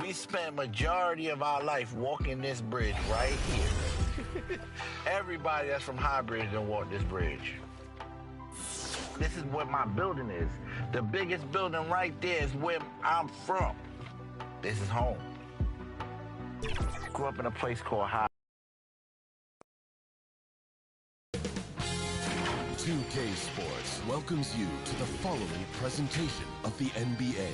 We spent majority of our life walking this bridge right here. Everybody that's from High Bridge done walked this bridge. This is what my building is. The biggest building right there is where I'm from. This is home. Grew up in a place called High. 2K Sports welcomes you to the following presentation of the NBA.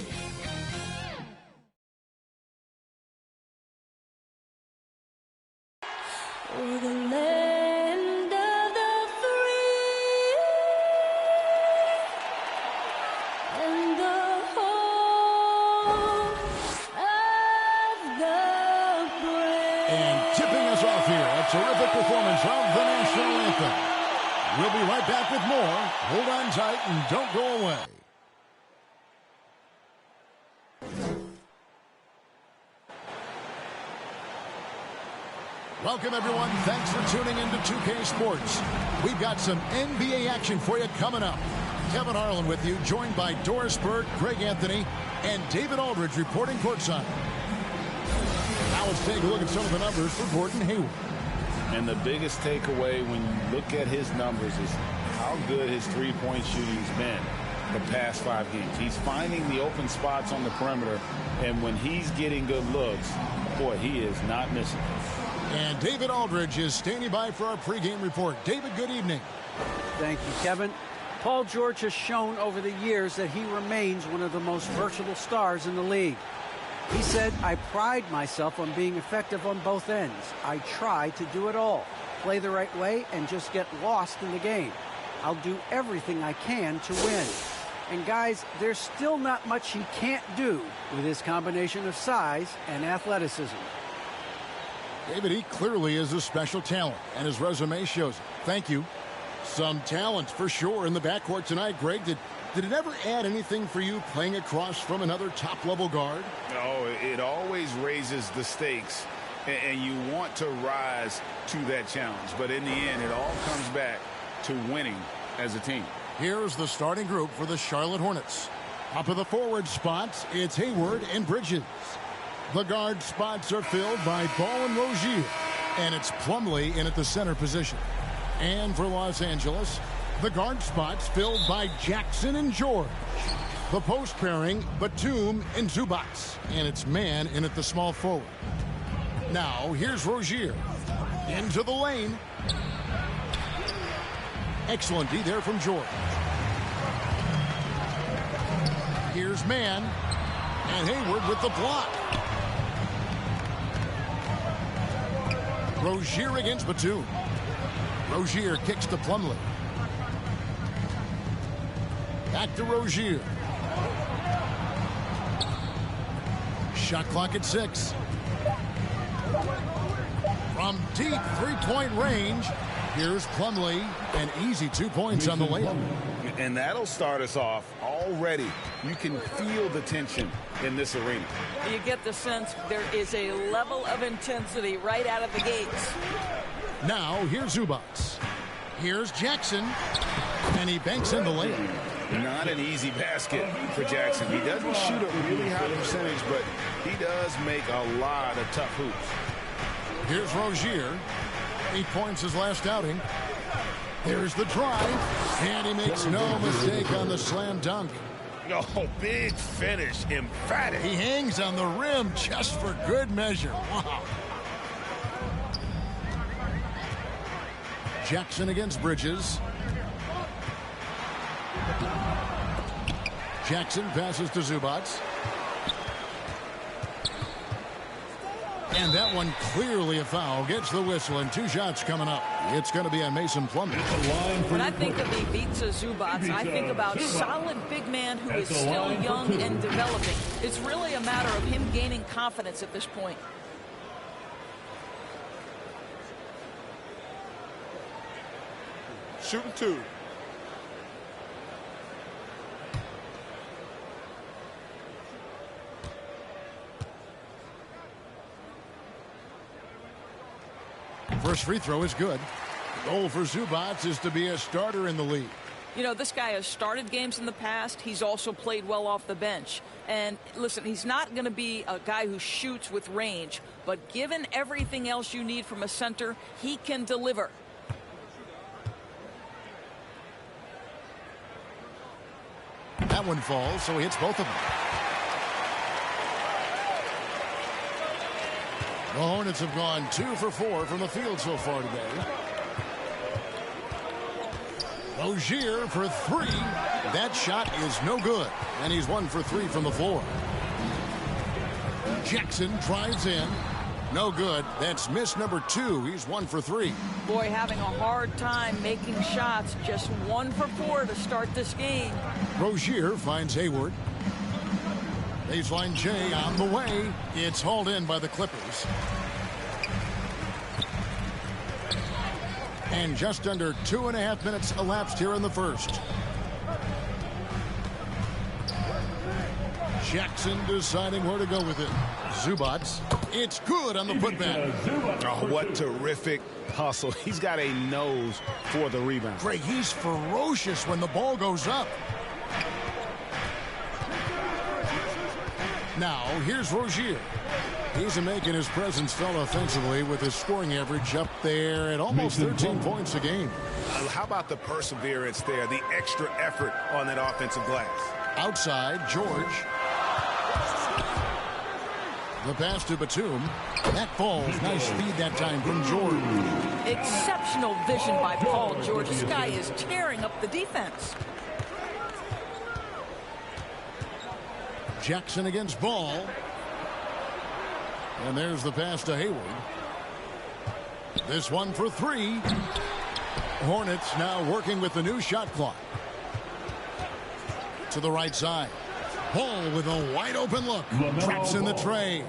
For the land of the free and the home of the brave. And tipping us off here, a terrific performance of the national anthem. We'll be right back with more. Hold on tight and don't go away. Welcome, everyone. Thanks for tuning in to 2K Sports. We've got some NBA action for you coming up. Kevin Harlan with you, joined by Doris Burke, Greg Anthony, and David Aldridge reporting courtside. Now let's take a look at some of the numbers for Gordon Hayward. And the biggest takeaway when you look at his numbers is how good his three-point shooting's been the past 5 games. He's finding the open spots on the perimeter, and when he's getting good looks, boy, he is not missing. And David Aldridge is standing by for our pregame report. David, good evening. Thank you, Kevin. Paul George has shown over the years that he remains one of the most versatile stars in the league. He said, I pride myself on being effective on both ends. I try to do it all, play the right way, and just get lost in the game. I'll do everything I can to win. And guys, there's still not much he can't do with his combination of size and athleticism. David, he clearly is a special talent, and his resume shows it. Thank you. Some talent for sure in the backcourt tonight. Greg, did it ever add anything for you playing across from another top-level guard? No, it always raises the stakes, and you want to rise to that challenge. But in the end, it all comes back to winning as a team. Here's the starting group for the Charlotte Hornets. Up of the forward spots, it's Hayward and Bridges. The guard spots are filled by Ball and Rozier, and it's Plumlee in at the center position. And for Los Angeles, the guard spots filled by Jackson and George. The post pairing, Batum and Zubac, and it's Man in at the small forward. Now, here's Rozier. Into the lane. Excellent D there from George. Here's Man, and Hayward with the block. Rozier against Batum. Rozier kicks to Plumlee. Back to Rozier. Shot clock at 6. From deep three-point range, here's Plumlee. An easy 2 points on the layup. And that'll start us off already. You can feel the tension in this arena. You get the sense there is a level of intensity right out of the gates. Now, here's Zubac. Here's Jackson. And he banks in the layup. Not an easy basket for Jackson. He doesn't shoot a really high percentage, but he does make a lot of tough hoops. Here's Rozier. 8 points his last outing. Here's the drive. And he makes no mistake on the slam dunk. Oh, big finish. Emphatic. He hangs on the rim just for good measure. Wow. Jackson against Bridges. Jackson passes to Zubac. And that one clearly a foul. Gets the whistle, and 2 shots coming up. It's going to be on Mason Plumlee. When I think of Ivica Zubac, I think about solid big man who is still young and developing. It's really a matter of him gaining confidence at this point. Shooting 2. First free throw is good. The goal for Zubac is to be a starter in the league. You know, this guy has started games in the past. He's also played well off the bench. And listen, he's not going to be a guy who shoots with range, but given everything else you need from a center, he can deliver. That one falls, so he hits both of them. The Hornets have gone 2 for 4 from the field so far today. Rozier for 3. That shot is no good, and he's 1 for 3 from the floor. Jackson drives in. No good. That's miss number 2. He's 1 for 3. Boy, having a hard time making shots. Just 1 for 4 to start this game. Rozier finds Hayward. Baseline J on the way. It's hauled in by the Clippers. And just under 2.5 minutes elapsed here in the first. Jackson deciding where to go with it. Zubats. It's good on the putback. Oh, what terrific hustle. He's got a nose for the rebound. Greg, he's ferocious when the ball goes up. Now, here's Rozier. He's making his presence felt offensively with his scoring average up there at almost 13 points a game. How about the perseverance there, the extra effort on that offensive glass? Outside, George. The pass to Batum. That falls. Nice speed that time from George. Exceptional vision by Paul George. This guy is tearing up the defense. Jackson against Ball. And there's the pass to Hayward. This one for 3. Hornets now working with the new shot clock. To the right side. Ball with a wide open look. Traps in the tray.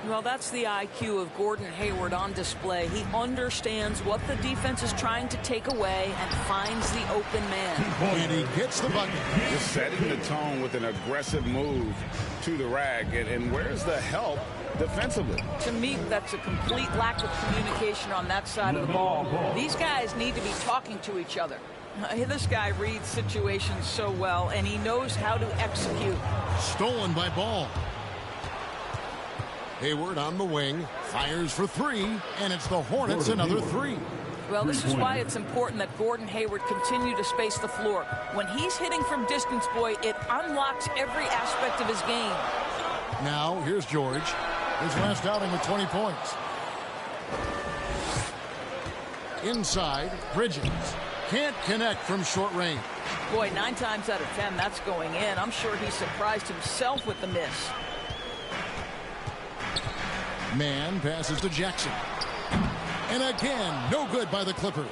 Well, that's the IQ of Gordon Hayward on display. He understands what the defense is trying to take away and finds the open man. And he gets the bucket. Just setting the tone with an aggressive move to the rack. And where's the help defensively? To me, that's a complete lack of communication on that side of the ball. These guys need to be talking to each other. This guy reads situations so well, and he knows how to execute. Stolen by Ball. Hayward on the wing, fires for 3, and it's the Hornets another 3. Well, this is why it's important that Gordon Hayward continue to space the floor. When he's hitting from distance, boy, it unlocks every aspect of his game. Now, here's George. His last outing with 20 points. Inside, Bridges. Can't connect from short range. Boy, 9 times out of 10, that's going in. I'm sure he surprised himself with the miss. Man passes to Jackson. And again, no good by the Clippers.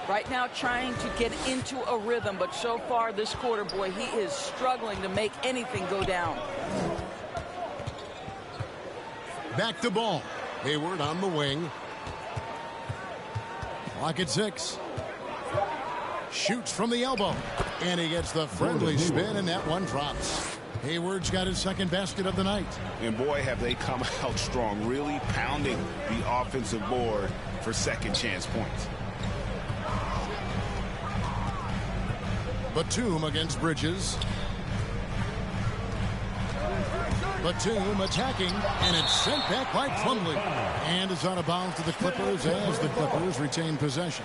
Right now trying to get into a rhythm, but so far this quarter, boy, he is struggling to make anything go down. Back to Ball. Hayward on the wing. Clock at 6. Shoots from the elbow. And he gets the friendly spin, and that one drops. Hayward's got his second basket of the night. And boy, have they come out strong, really pounding the offensive board for second chance points. Batum against Bridges. Batum attacking, and it's sent back by Plumlee. And it's out of bounds to the Clippers as the Clippers retain possession.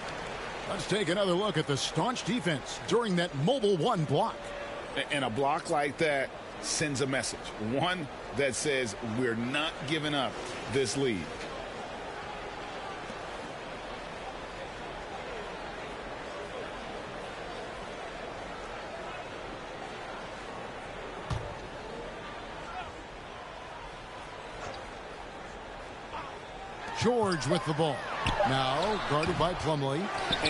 Let's take another look at the staunch defense during that mobile 1 block. And a block like that sends a message, one that says we're not giving up this lead. George with the ball. Now guarded by Plumlee.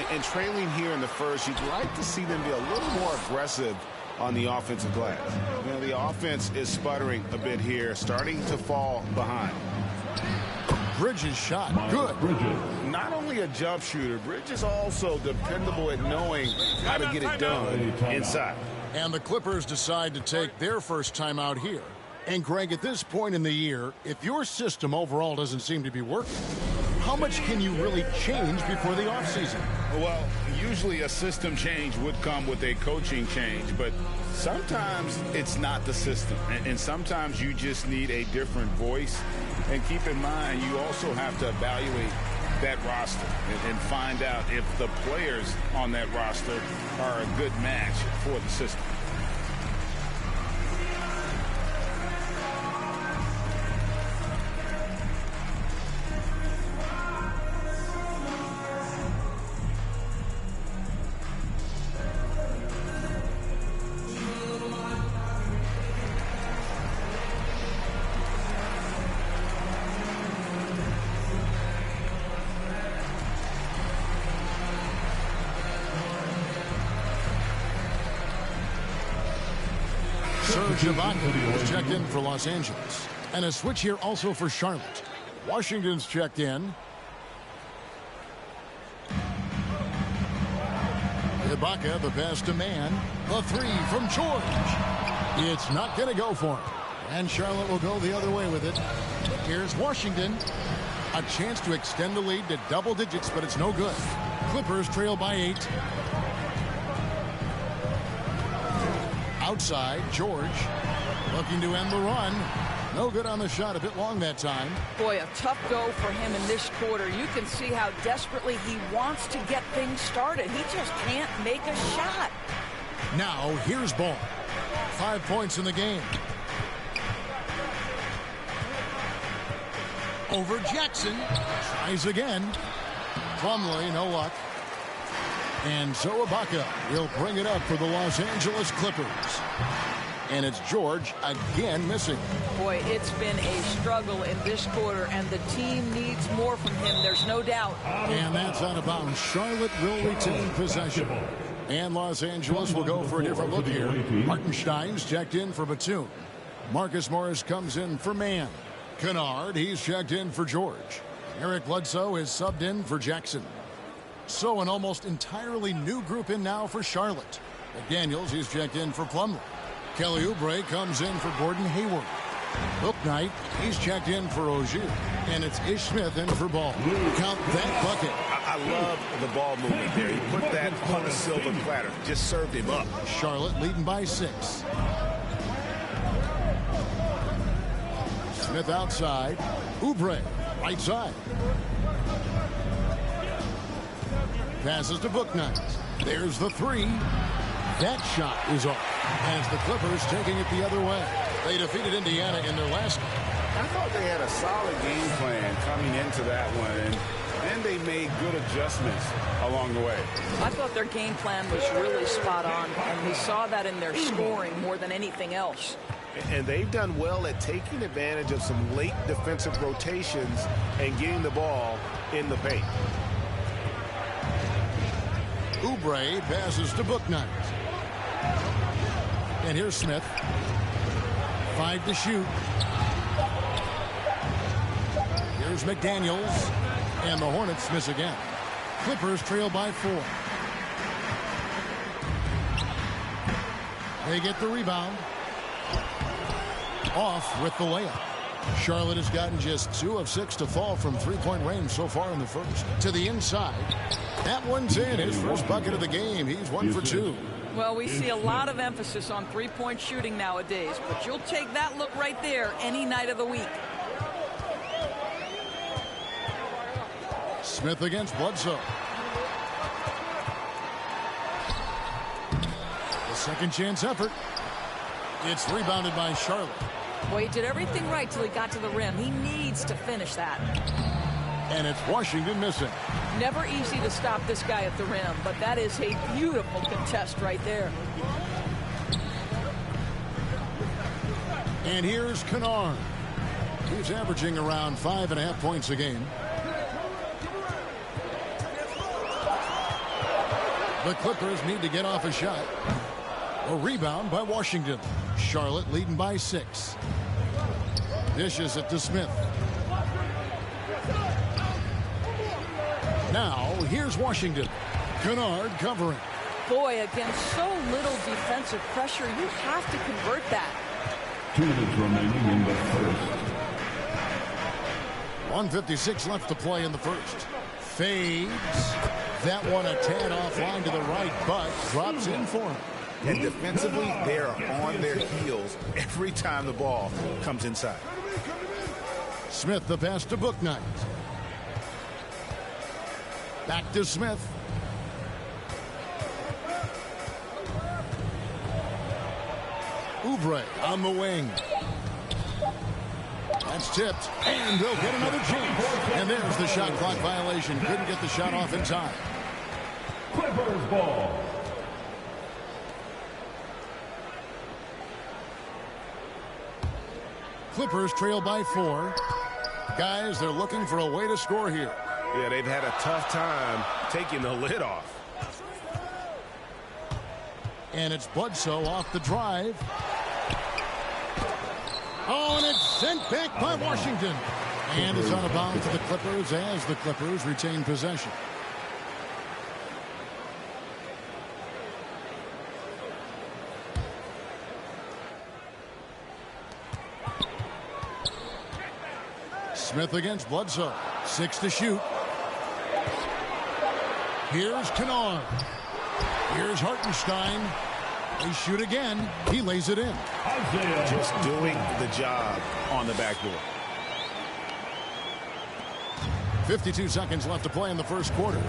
And trailing here in the first, you'd like to see them be a little more aggressive on the offensive glass. You know, the offense is sputtering a bit here, starting to fall behind. Bridges shot. Good. Not only a jump shooter, Bridges also dependable at knowing how to get it done inside. And the Clippers decide to take their first time out here. And Greg, at this point in the year, if your system overall doesn't seem to be working, how much can you really change before the offseason? Well, usually a system change would come with a coaching change, but sometimes it's not the system. And sometimes you just need a different voice. And keep in mind, you also have to evaluate that roster and find out if the players on that roster are a good match for the system. Ibaka is checked in for Los Angeles. And a switch here also for Charlotte. Washington's checked in. Ibaka, the pass to man. The three from George. It's not going to go for him. And Charlotte will go the other way with it. Here's Washington. A chance to extend the lead to double digits, but it's no good. Clippers trail by 8. Outside, George looking to end the run. No good on the shot, a bit long that time. Boy, a tough go for him in this quarter. You can see how desperately he wants to get things started. He just can't make a shot. Now, here's Ball. 5 points in the game. Over Jackson. Tries again. Plumlee, no luck. And so Ibaka will bring it up for the Los Angeles Clippers. And it's George again missing. Boy, it's been a struggle in this quarter, and the team needs more from him. There's no doubt. And that's out of bounds. Charlotte will retain possession. And Los Angeles will go for a different look here. Hartenstein's checked in for Batum. Marcus Morris comes in for Mann. Kennard, he's checked in for George. Eric Bledsoe is subbed in for Jackson. So an almost entirely new group in now for Charlotte. McDaniels, he's checked in for Plumlee. Kelly Oubre comes in for Gordon Hayward. Bouknight, he's checked in for Ogier. And it's Ish Smith in for Ball. Count that bucket. I love the ball movement there. He put that on a silver platter. Just served him up. Charlotte leading by 6. Smith outside. Oubre, right side. Passes to Bouknight. There's the three. That shot is off. As the Clippers taking it the other way. They defeated Indiana in their last game. I thought they had a solid game plan coming into that one, and then they made good adjustments along the way. I thought their game plan was really spot on, and we saw that in their scoring more than anything else. And they've done well at taking advantage of some late defensive rotations and getting the ball in the paint. Oubre passes to Bouknight. And here's Smith. 5 to shoot. Here's McDaniels. And the Hornets miss again. Clippers trail by 4. They get the rebound. Off with the layup. Charlotte has gotten just 2 of 6 to fall from three-point range so far in the first. To the inside. That one's in. His first bucket of the game. He's 1 for 2. Well, we see a lot of emphasis on three-point shooting nowadays, but you'll take that look right there any night of the week. Smith against Bledsoe. The second chance effort. It's rebounded by Charlotte. Boy, he did everything right till he got to the rim. He needs to finish that. And it's Washington missing. Never easy to stop this guy at the rim, but that is a beautiful contest right there. And here's Kennard. He's averaging around 5.5 points a game. The Clippers need to get off a shot. A rebound by Washington. Charlotte leading by 6. Dishes it to Smith. Now, here's Washington. Kennard covering. Boy, against so little defensive pressure, you have to convert that. 2 minutes remaining in the first. 1:56 left to play in the first. Fades. That one a tad offline to the right, but drops in for him. And defensively, they are on their heels every time the ball comes inside. Smith the pass to Bouknight. Back to Smith. Oubre on the wing. That's tipped, and they'll get another chance. And there's the shot clock violation. Couldn't get the shot off in time. Clippers ball. Clippers trail by 4. Guys, they're looking for a way to score here. Yeah, they've had a tough time taking the lid off. And it's Bledsoe off the drive. Oh, and it's sent back by Washington. And it's out of bounds to the Clippers as the Clippers retain possession. Smith against Bledsoe. 6 to shoot. Here's Kennard. Here's Hartenstein. They shoot again. He lays it in. Just doing the job on the backdoor. 52 seconds left to play in the first quarter.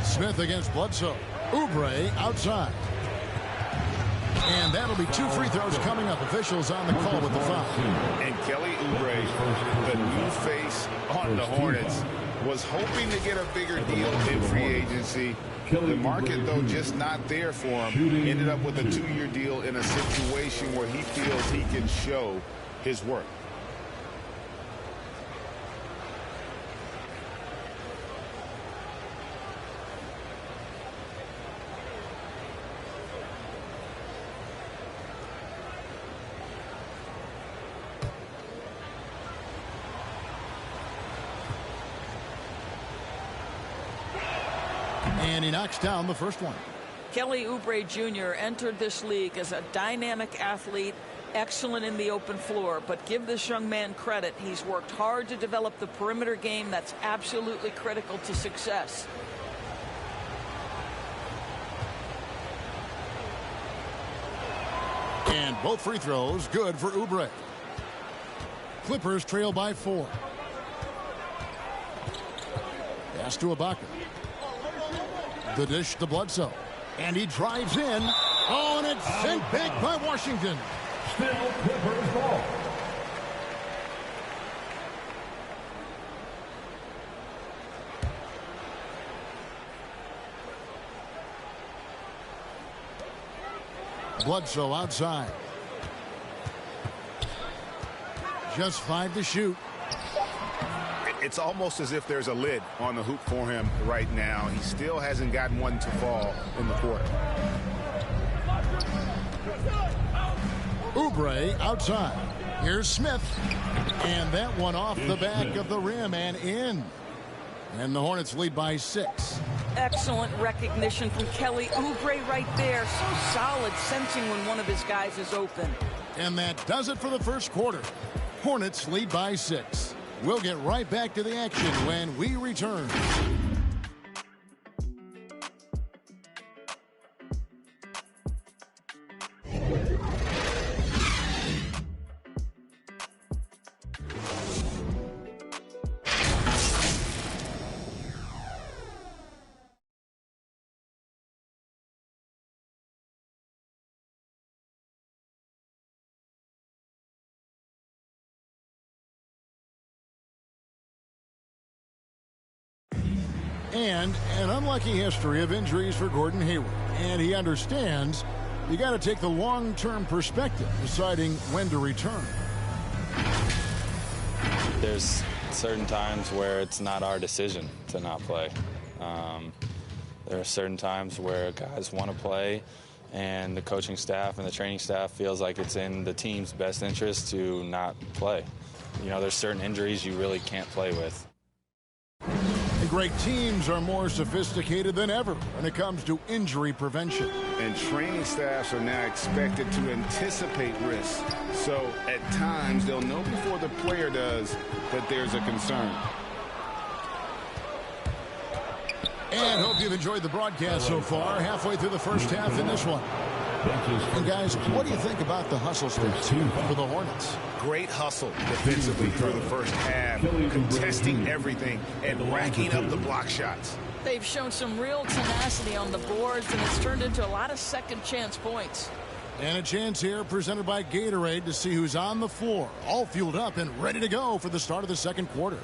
Smith against Bledsoe. Oubre outside. And that'll be 2 free throws coming up. Officials on the call with the foul. And Kelly Oubre, the new face on the Hornets, was hoping to get a bigger deal in free agency. The market, though, just not there for him. Ended up with a 2-year deal in a situation where he feels he can show his work. And he knocks down the first one. Kelly Oubre Jr. entered this league as a dynamic athlete, excellent in the open floor, but give this young man credit. He's worked hard to develop the perimeter game that's absolutely critical to success. And both free throws good for Oubre. Clippers trail by 4. Pass to Ibaka. The dish to Bledsoe. And he drives in. Oh, and it's sent back by Washington. Still Clippers ball. Bledsoe outside. Just 5 to shoot. It's almost as if there's a lid on the hoop for him right now. He still hasn't gotten one to fall in the quarter. Oubre outside. Here's Smith. And that one off the back of the rim and in. And the Hornets lead by 6. Excellent recognition from Kelly Oubre right there. So solid, sensing when one of his guys is open. And that does it for the first quarter. Hornets lead by 6. We'll get right back to the action when we return. And an unlucky history of injuries for Gordon Hayward. And he understands you got to take the long-term perspective, deciding when to return. There's certain times where it's not our decision to not play. There are certain times where guys want to play, and the coaching staff and the training staff feels like it's in the team's best interest to not play. You know, there's certain injuries you really can't play with. great teams are more sophisticated than ever when it comes to injury prevention. And training staffs are now expected to anticipate risks. So at times, they'll know before the player does that there's a concern. And hope you've enjoyed the broadcast so far. Halfway through the first half in this one. And guys, what do you think about the hustle stats for the Hornets? Great hustle defensively through the first half, contesting everything and racking up the block shots. They've shown some real tenacity on the boards, and it's turned into a lot of second chance points. And a chance here presented by Gatorade to see who's on the floor, all fueled up and ready to go for the start of the second quarter.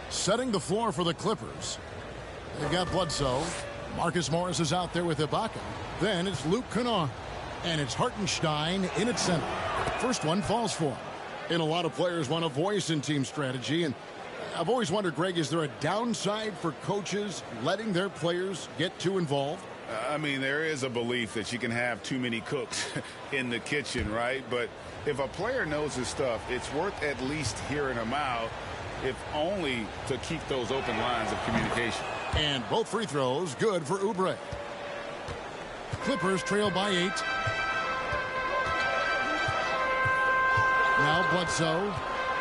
Setting the floor for the Clippers. They've got Bledsoe. Marcus Morris is out there with Ibaka. Then it's Luke Kennard. And it's Hartenstein in its center. First one falls for him. And a lot of players want a voice in team strategy. And I've always wondered, Greg, is there a downside for coaches letting their players get too involved? I mean, there is a belief that you can have too many cooks in the kitchen, right? But if a player knows his stuff, it's worth at least hearing him out, if only to keep those open lines of communication. And both free throws good for Oubre. Clippers trail by 8. Now Bledsoe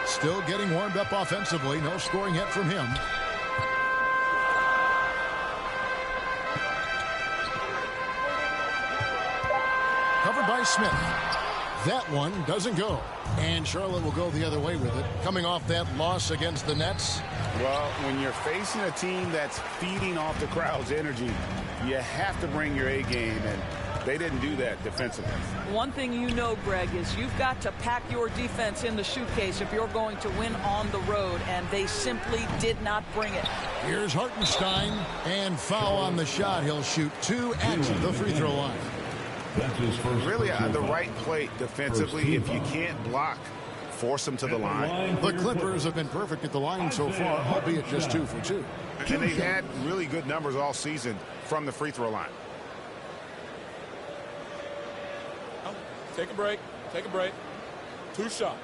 still getting warmed up offensively. No scoring yet from him. Covered by Smith. That one doesn't go. And Charlotte will go the other way with it. Coming off that loss against the Nets. Well, when you're facing a team that's feeding off the crowd's energy, you have to bring your A game, and they didn't do that defensively. One thing you know, Greg, is you've got to pack your defense in the suitcase if you're going to win on the road, and they simply did not bring it. Here's Hartenstein, and foul on the shot. He'll shoot 2 at the free throw line. Really, the right play defensively. If you can't block, force them to the line. The Clippers have been perfect at the line so far, albeit just 2 for 2. And they've had really good numbers all season from the free throw line. Take a break. Take a break. 2 shots.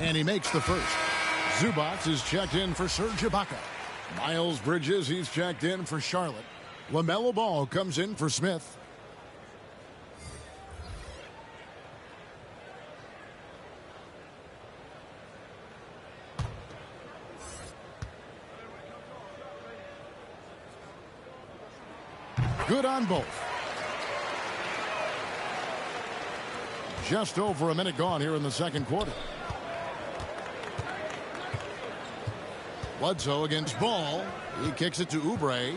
And he makes the first. Zubac is checked in for Serge Ibaka. Miles Bridges, he's checked in for Charlotte. LaMelo Ball comes in for Smith. Good on both. Just over a minute gone here in the second quarter. Bledsoe against Ball. He kicks it to Oubre.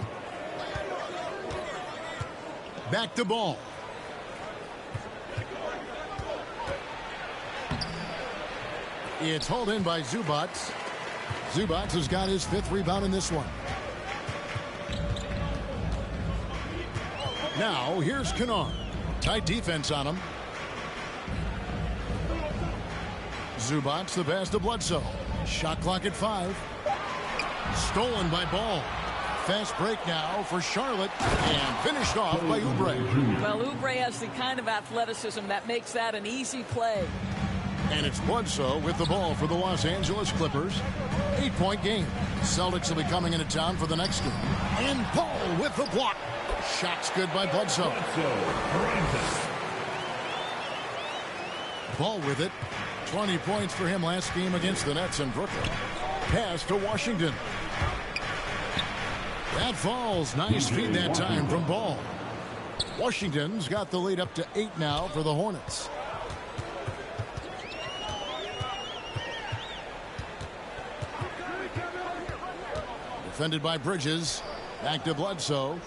Back to Ball. It's hauled in by Zubac. Zubac has got his 5th rebound in this one. Now, here's Kennard. Tight defense on him. Zubac, the pass to Bledsoe. Shot clock at 5. Stolen by Ball. Fast break now for Charlotte, and finished off by Oubre. Well, Oubre has the kind of athleticism that makes that an easy play. And it's Bledsoe with the ball for the Los Angeles Clippers. 8-point game. Celtics will be coming into town for the next game. And Paul with the block. Shots good by Bledsoe. Ball with it. 20 points for him last game against the Nets in Brooklyn. Pass to Washington. That falls. Nice feed that time from Ball. Washington's got the lead up to 8 now for the Hornets. Defended by Bridges. Back to Bledsoe.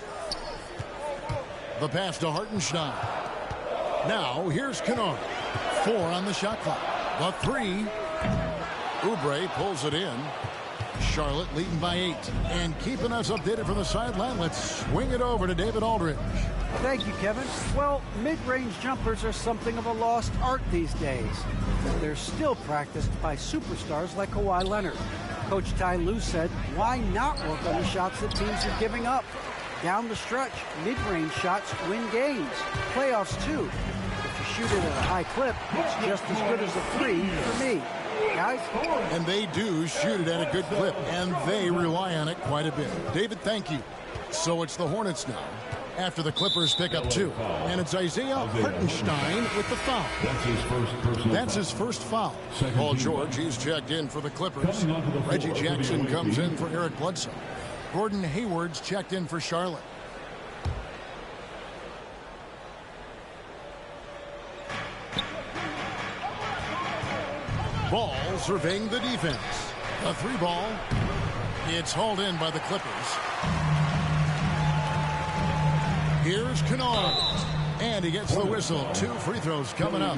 The pass to Hartenstein. Now here's Kennard. 4 on the shot clock. The 3. Oubre pulls it in. Charlotte leading by 8. And keeping us updated from the sideline, let's swing it over to David Aldridge. Thank you, Kevin. Well, mid-range jumpers are something of a lost art these days. But they're still practiced by superstars like Kawhi Leonard. Coach Ty Lue said, why not work on the shots that teams are giving up? Down the stretch, mid-range shots win games. Playoffs, too. If shoot it at a high clip, it's just as good as a 3 for me. Guys? And they do shoot it at a good clip, and they rely on it quite a bit. David, thank you. So it's the Hornets now, after the Clippers pick up 2. And it's Isaiah Hartenstein with the foul. That's his first foul. Paul George, he's checked in for the Clippers. Reggie Jackson comes in for Eric Bledsoe. Gordon Hayward's checked in for Charlotte. Ball surveying the defense. A 3 ball. It's hauled in by the Clippers. Here's Kennard. And he gets the whistle. 2 free throws coming up.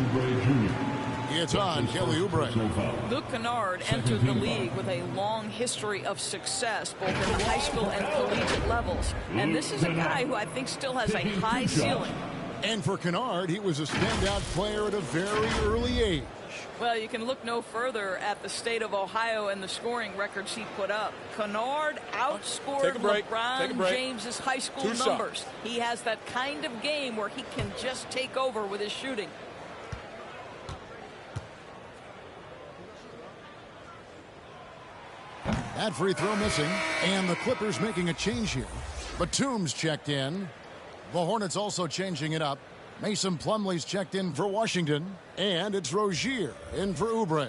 It's on Kelly Oubre. Luke Kennard entered the league with a long history of success, both in the high school and collegiate levels. And this is a guy who I think still has a high ceiling. And for Kennard, he was a standout player at a very early age. Well, you can look no further at the state of Ohio and the scoring records he put up. Kennard outscored LeBron James's high school numbers. He has that kind of game where he can just take over with his shooting. That free throw missing, and the Clippers making a change here. Batum's checked in. The Hornets also changing it up. Mason Plumlee's checked in for Washington, and it's Rozier in for Oubre.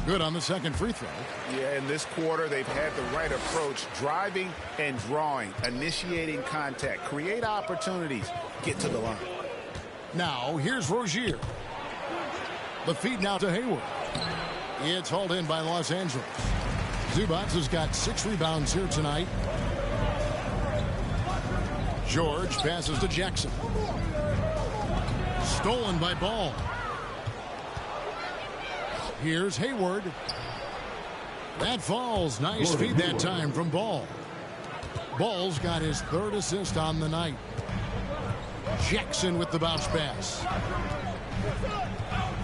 Good on the second free throw. Yeah, in this quarter, they've had the right approach, driving and drawing, initiating contact, create opportunities, get to the line. Now, here's Rozier. The feed now to Hayward. It's hauled in by Los Angeles. Zubac has got 6 rebounds here tonight. George passes to Jackson. Stolen by Ball. Here's Hayward. That falls. Nice feed that time from Ball. Ball's got his 3rd assist on the night. Jackson with the bounce pass.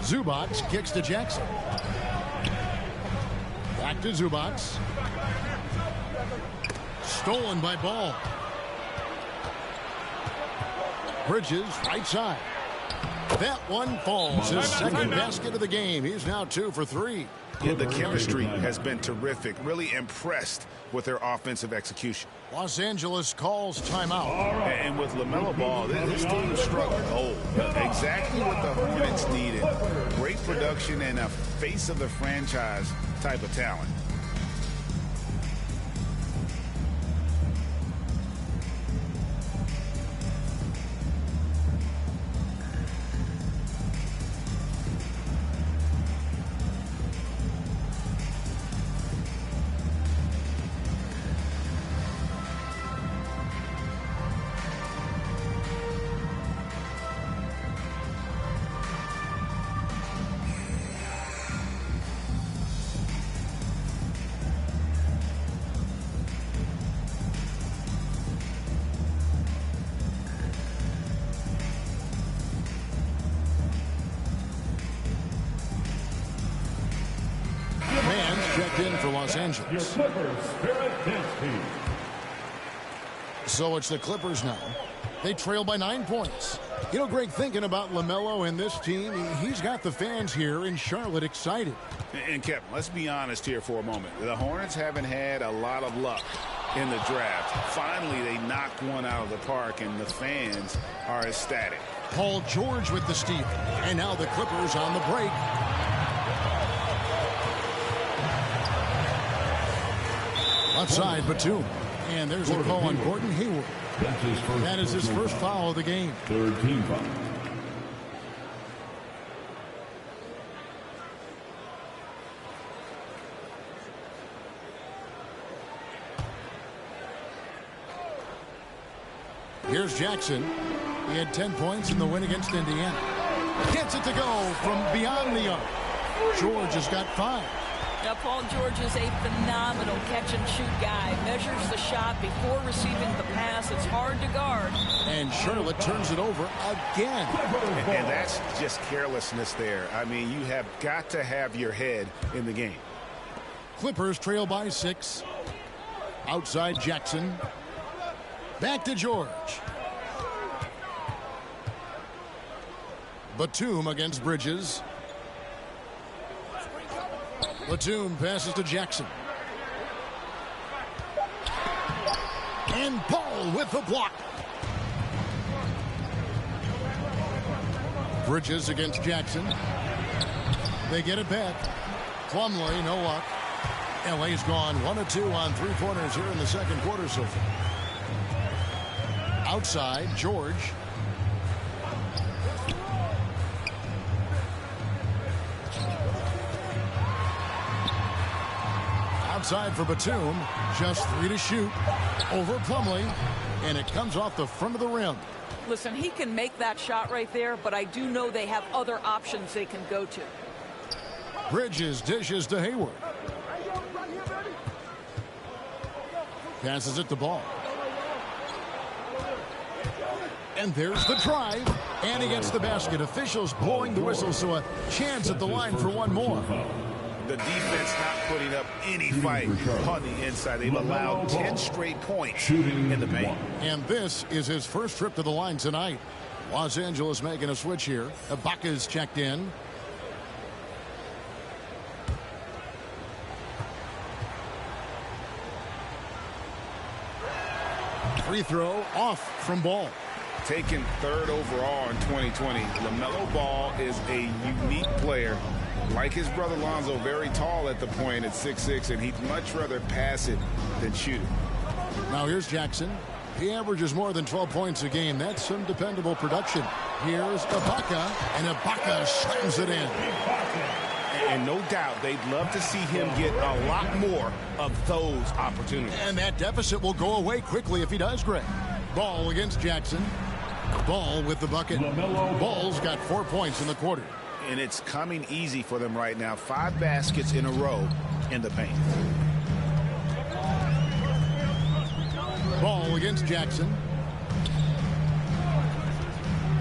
Zubac kicks to Jackson. Back to Zubac. Stolen by Ball. Bridges, right side. That one falls. His second basket of the game. He's now 2 for 3. Yeah, the chemistry has been terrific. Really impressed with their offensive execution. Los Angeles calls timeout. And with LaMelo Ball, this team struggled. Exactly what the Hornets needed. Great production and a face of the franchise type of talent. Checked in for Los Angeles. So it's the Clippers now. They trail by 9 points. You know, Greg, thinking about LaMelo and this team, he's got the fans here in Charlotte excited. And Kevin, let's be honest here for a moment. The Hornets haven't had a lot of luck in the draft. Finally, they knocked one out of the park, and the fans are ecstatic. Paul George with the steal. And now the Clippers on the break. Left side, Batum. And there's a call on Gordon Hayward. That is his first foul of the game. 3rd team foul. Here's Jackson. He had 10 points in the win against Indiana. Gets it to go from beyond the arc. George has got 5. Now, Paul George is a phenomenal catch-and-shoot guy. Measures the shot before receiving the pass. It's hard to guard. And Charlotte turns it over again. And that's just carelessness there. I mean, you have got to have your head in the game. Clippers trail by 6. Outside Jackson. Back to George. Batum against Bridges. Batum passes to Jackson. And Paul with the block. Bridges against Jackson. They get it back. Plumlee, no luck. LA's gone 1 of 2 on 3-pointers here in the second quarter so far. Outside, George. Outside for Batum. Just 3 to shoot. Over Plumlee. And it comes off the front of the rim. Listen, he can make that shot right there, but I do know they have other options they can go to. Bridges dishes to Hayward. Passes it to Ball. And there's the drive. And he gets the basket. Officials blowing the whistle, so a chance at the line for one more. The defense not putting up any fight on the inside. They've allowed 10 straight points in the paint. And this is his first trip to the line tonight. Los Angeles making a switch here. Ibaka's checked in. Free throw off from Ball. Taken 3rd overall in 2020. LaMelo Ball is a unique player. Like his brother Lonzo, very tall at the point at 6'6", and he'd much rather pass it than shoot it. Now here's Jackson. He averages more than 12 points a game. That's some dependable production. Here's Ibaka, and Ibaka slams it in. And no doubt they'd love to see him get a lot more of those opportunities. And that deficit will go away quickly if he does, Greg. Ball against Jackson. Ball with the bucket. Ball's got 4 points in the quarter. And it's coming easy for them right now. 5 baskets in a row in the paint. Ball against Jackson.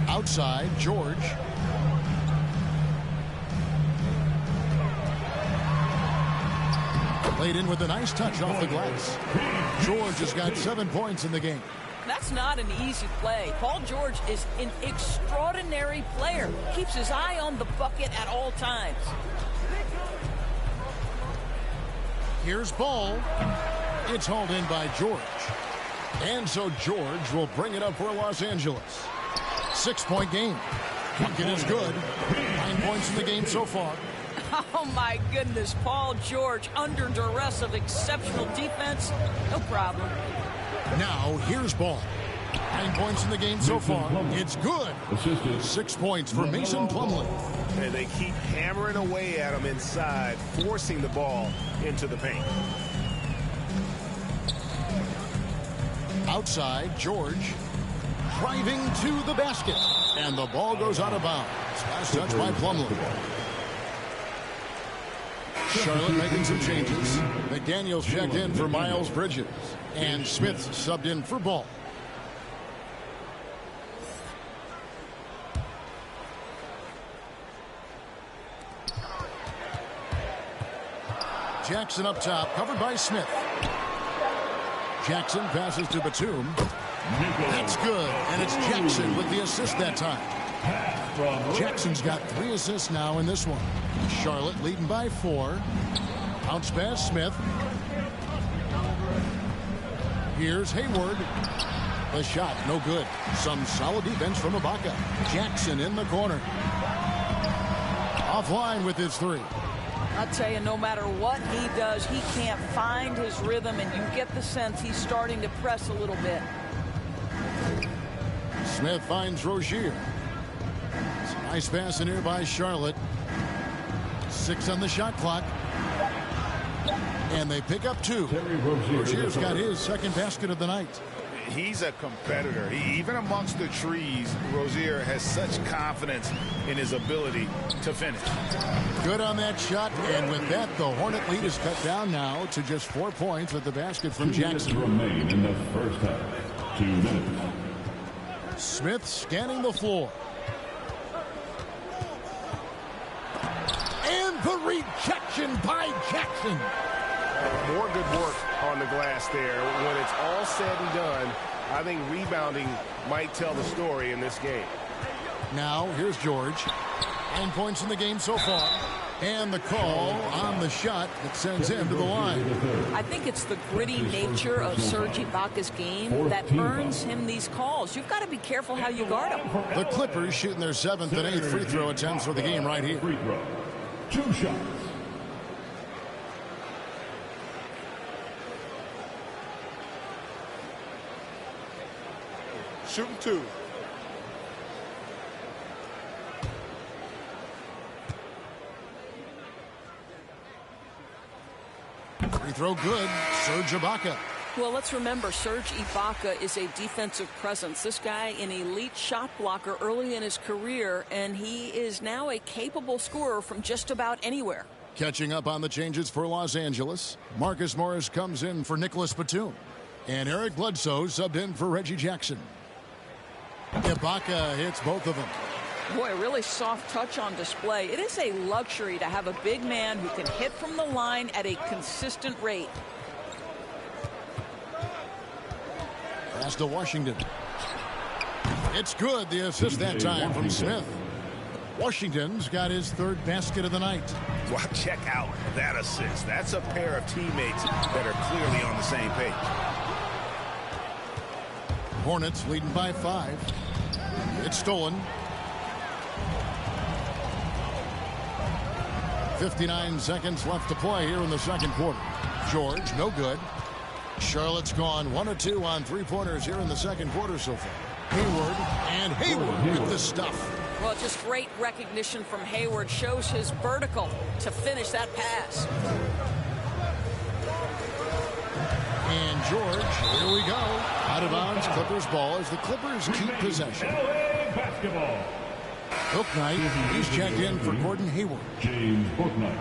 Outside, George. Played in with a nice touch off the glass. George has got 7 points in the game. That's not an easy play. Paul George is an extraordinary player. Keeps his eye on the bucket at all times. Here's Ball. It's hauled in by George. And so George will bring it up for Los Angeles. 6-point game. Bucket is good. 9 points in the game so far. Oh, my goodness. Paul George under duress of exceptional defense. No problem. Now, here's Ball. 9 points in the game so far. It's good. 6 points for Mason Plumlee. And they keep hammering away at him inside, forcing the ball into the paint. Outside, George. Driving to the basket. And the ball goes out of bounds. Last touch by Plumlee. Charlotte making some changes. McDaniels checked in for Miles Bridges. And Smith subbed in for Ball. Jackson up top, covered by Smith. Jackson passes to Batum. That's good, and it's Jackson with the assist that time. Jackson's got 3 assists now in this one. Charlotte leading by 4. Bounce pass, Smith. Here's Hayward. The shot, no good. Some solid defense from Ibaka. Jackson in the corner. Offline with his 3. I'll tell you, no matter what he does, he can't find his rhythm, and you get the sense he's starting to press a little bit. Smith finds Rozier. It's a nice pass in here by Charlotte. 6 on the shot clock. And they pick up 2. Rozier's got his second basket of the night. He's a competitor. Even amongst the trees, Rozier has such confidence in his ability to finish. Good on that shot, and with that, the Hornet lead is cut down now to just 4 points with the basket from Jackson. Remain in the first half. 2 minutes. Smith scanning the floor. And the rejection by Jackson. More good work on the glass there. When it's all said and done, I think rebounding might tell the story in this game. Now, here's George. 9 points in the game so far. And the call on the shot that sends him to the line. I think it's the gritty nature of Serge Ibaka's game that earns him these calls. You've got to be careful how you guard him. The Clippers shooting their 7th and 8th free throw attempts for the game right here. Free throw. 2 shots. Shooting 2. Free throw good. Serge Ibaka. Well, let's remember, Serge Ibaka is a defensive presence. This guy, an elite shot blocker early in his career, and he is now a capable scorer from just about anywhere. Catching up on the changes for Los Angeles. Marcus Morris comes in for Nicholas Batum. And Eric Bledsoe subbed in for Reggie Jackson. Ibaka hits both of them. Boy, a really soft touch on display. It is a luxury to have a big man who can hit from the line at a consistent rate. Pass to Washington. It's good. The assist that time from Smith. Washington's got his 3rd basket of the night. Well, check out that assist. That's a pair of teammates that are clearly on the same page. Hornets leading by 5. It's stolen. 59 seconds left to play here in the second quarter. George, no good. Charlotte's gone 1 of 2 on 3-pointers here in the second quarter so far. Hayward with the stuff. Well, just great recognition from Hayward. Shows his vertical to finish that pass. And George, here we go. Out of bounds, Clippers ball as the Clippers keep possession. Basketball. Bouknight, he's checked in for Gordon Hayward. James Bouknight.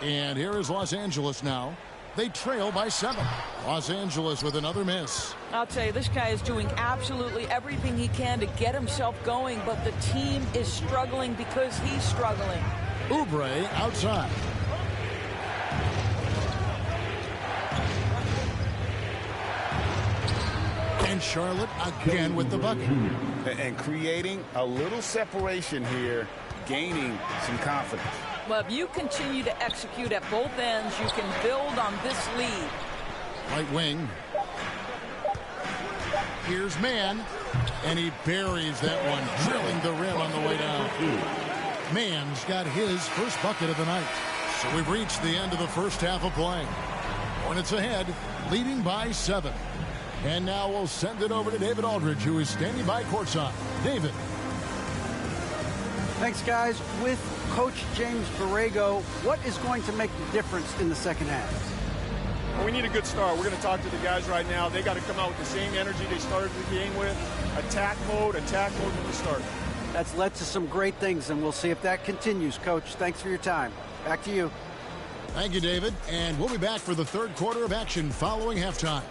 And here is Los Angeles now. They trail by 7. Los Angeles with another miss. I'll tell you, this guy is doing absolutely everything he can to get himself going, but the team is struggling because he's struggling. Oubre outside. And Charlotte again with the bucket. And creating a little separation here, gaining some confidence. Well, if you continue to execute at both ends, you can build on this lead. Right wing. Here's Mann. And he buries that one, drilling the rim on the way down. Mann's got his first bucket of the night. So we've reached the end of the first half of play. Hornets ahead, leading by 7. And now we'll send it over to David Aldridge, who is standing by courtside. David. Thanks, guys. With Coach James Borrego, what is going to make the difference in the second half? Well, we need a good start. We're going to talk to the guys right now. They got to come out with the same energy they started the game with. Attack mode from the start. That's led to some great things, and we'll see if that continues. Coach, thanks for your time. Back to you. Thank you, David. And we'll be back for the third quarter of action following halftime.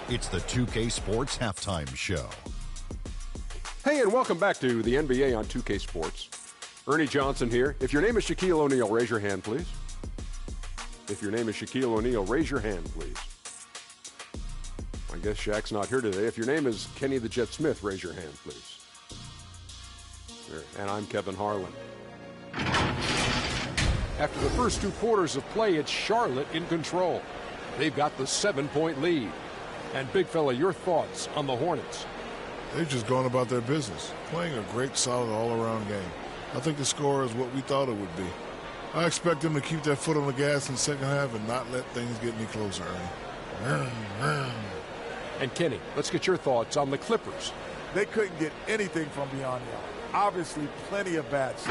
It's the 2K Sports Halftime Show. Hey, and welcome back to the NBA on 2K Sports. Ernie Johnson here. If your name is Shaquille O'Neal, raise your hand, please. If your name is Shaquille O'Neal, raise your hand, please. I guess Shaq's not here today. If your name is Kenny the Jet Smith, raise your hand, please. There. And I'm Kevin Harlan. After the first 2 quarters of play, it's Charlotte in control. They've got the 7-point lead. And Big Fella, your thoughts on the Hornets? They've just gone about their business, playing a great, solid, all-around game. I think the score is what we thought it would be. I expect them to keep their foot on the gas in the second half and not let things get any closer, Ernie. And Kenny, let's get your thoughts on the Clippers. They couldn't get anything from beyond the arc. Obviously, plenty of bad shots.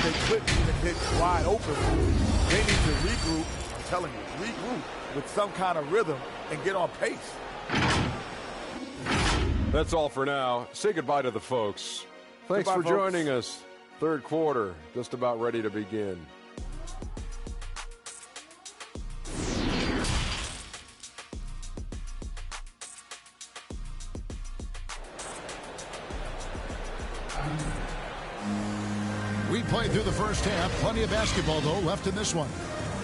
They couldn't even hit wide open. They need to regroup, I'm telling you, regroup with some kind of rhythm and get on pace. That's all for now. Say goodbye to the folks. Thanks Goodbye, for folks. joining us. Third quarter, just about ready to begin. We played through the first half. Plenty of basketball, though, left in this one.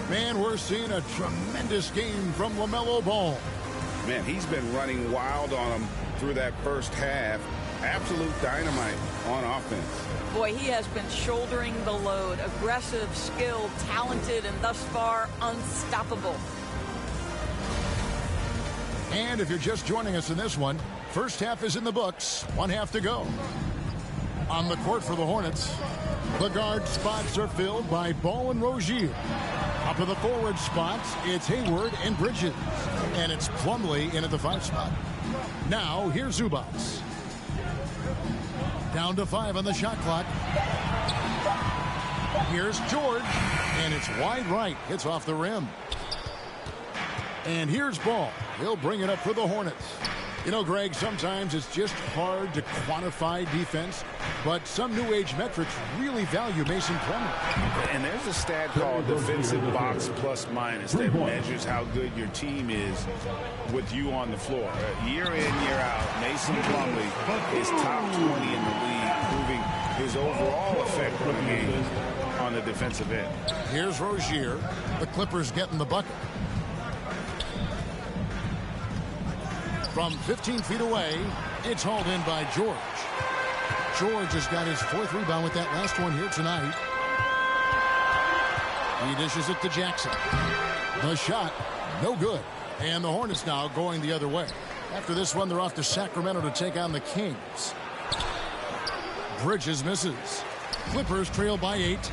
Man, we're seeing a tremendous game from LaMelo Ball. Man, he's been running wild on him through that first half. Absolute dynamite on offense. Boy, he has been shouldering the load. Aggressive, skilled, talented, and thus far unstoppable. And if you're just joining us in this one, first half is in the books. 1 half to go. On the court for the Hornets, the guard spots are filled by Ball and Rozier. Up in the forward spots, it's Hayward and Bridges. And it's Plumlee in at the 5 spot. Now, here's Zubats. Down to 5 on the shot clock. Here's George. And it's wide right. Hits off the rim. And here's Ball. He'll bring it up for the Hornets. You know, Greg, sometimes it's just hard to quantify defense, but some new age metrics really value Mason Plumlee. And there's a stat called defensive box plus minus that measures how good your team is with you on the floor. Year in, year out, Mason Plumlee is top 20 in the league, proving his overall effect on the game on the defensive end. Here's Rozier. The Clippers getting the bucket. From 15 feet away, it's hauled in by George. George has got his 4th rebound with that last one here tonight. He dishes it to Jackson. The shot, no good. And the Hornets now going the other way. After this one, they're off to Sacramento to take on the Kings. Bridges misses. Clippers trail by 8.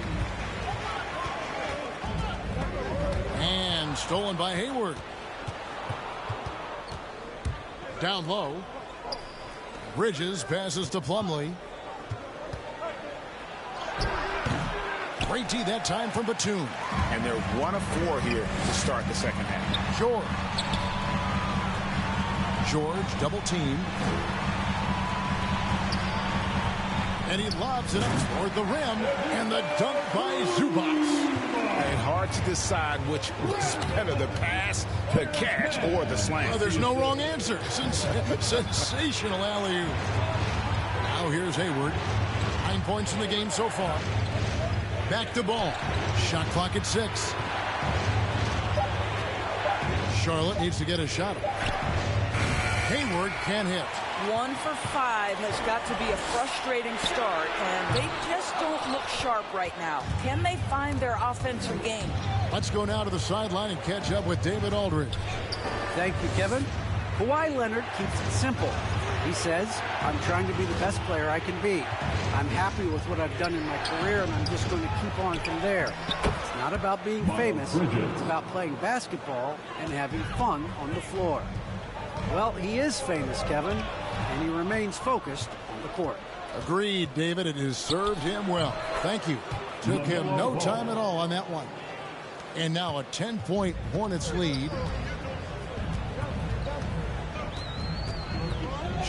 And stolen by Hayward. Down low. Bridges passes to Plumlee. Great D that time from Batum. And they're 1 of 4 here to start the second half. George double team. And he lobs it up toward the rim. And the dunk by Zubats. And hard to decide which was better, the pass, the catch, or the slam. Well, there's no wrong answer. Sensational alley-oop. Now here's Hayward. 9 points in the game so far. Back to Ball. Shot clock at 6. Charlotte needs to get a shot. Hayward can't hit. 1 for 5 has got to be a frustrating start, and they just don't look sharp right now. Can they find their offensive game? Let's go now to the sideline and catch up with David Aldridge. Thank you, Kevin. Kawhi Leonard keeps it simple. He says, I'm trying to be the best player I can be. I'm happy with what I've done in my career, and I'm just going to keep on from there. It's not about being famous. It's about playing basketball and having fun on the floor. Well, he is famous, Kevin, and he remains focused on the court. Agreed, David. It has served him well. Thank you. Took him no time at all on that one. And now a 10-point Hornets lead.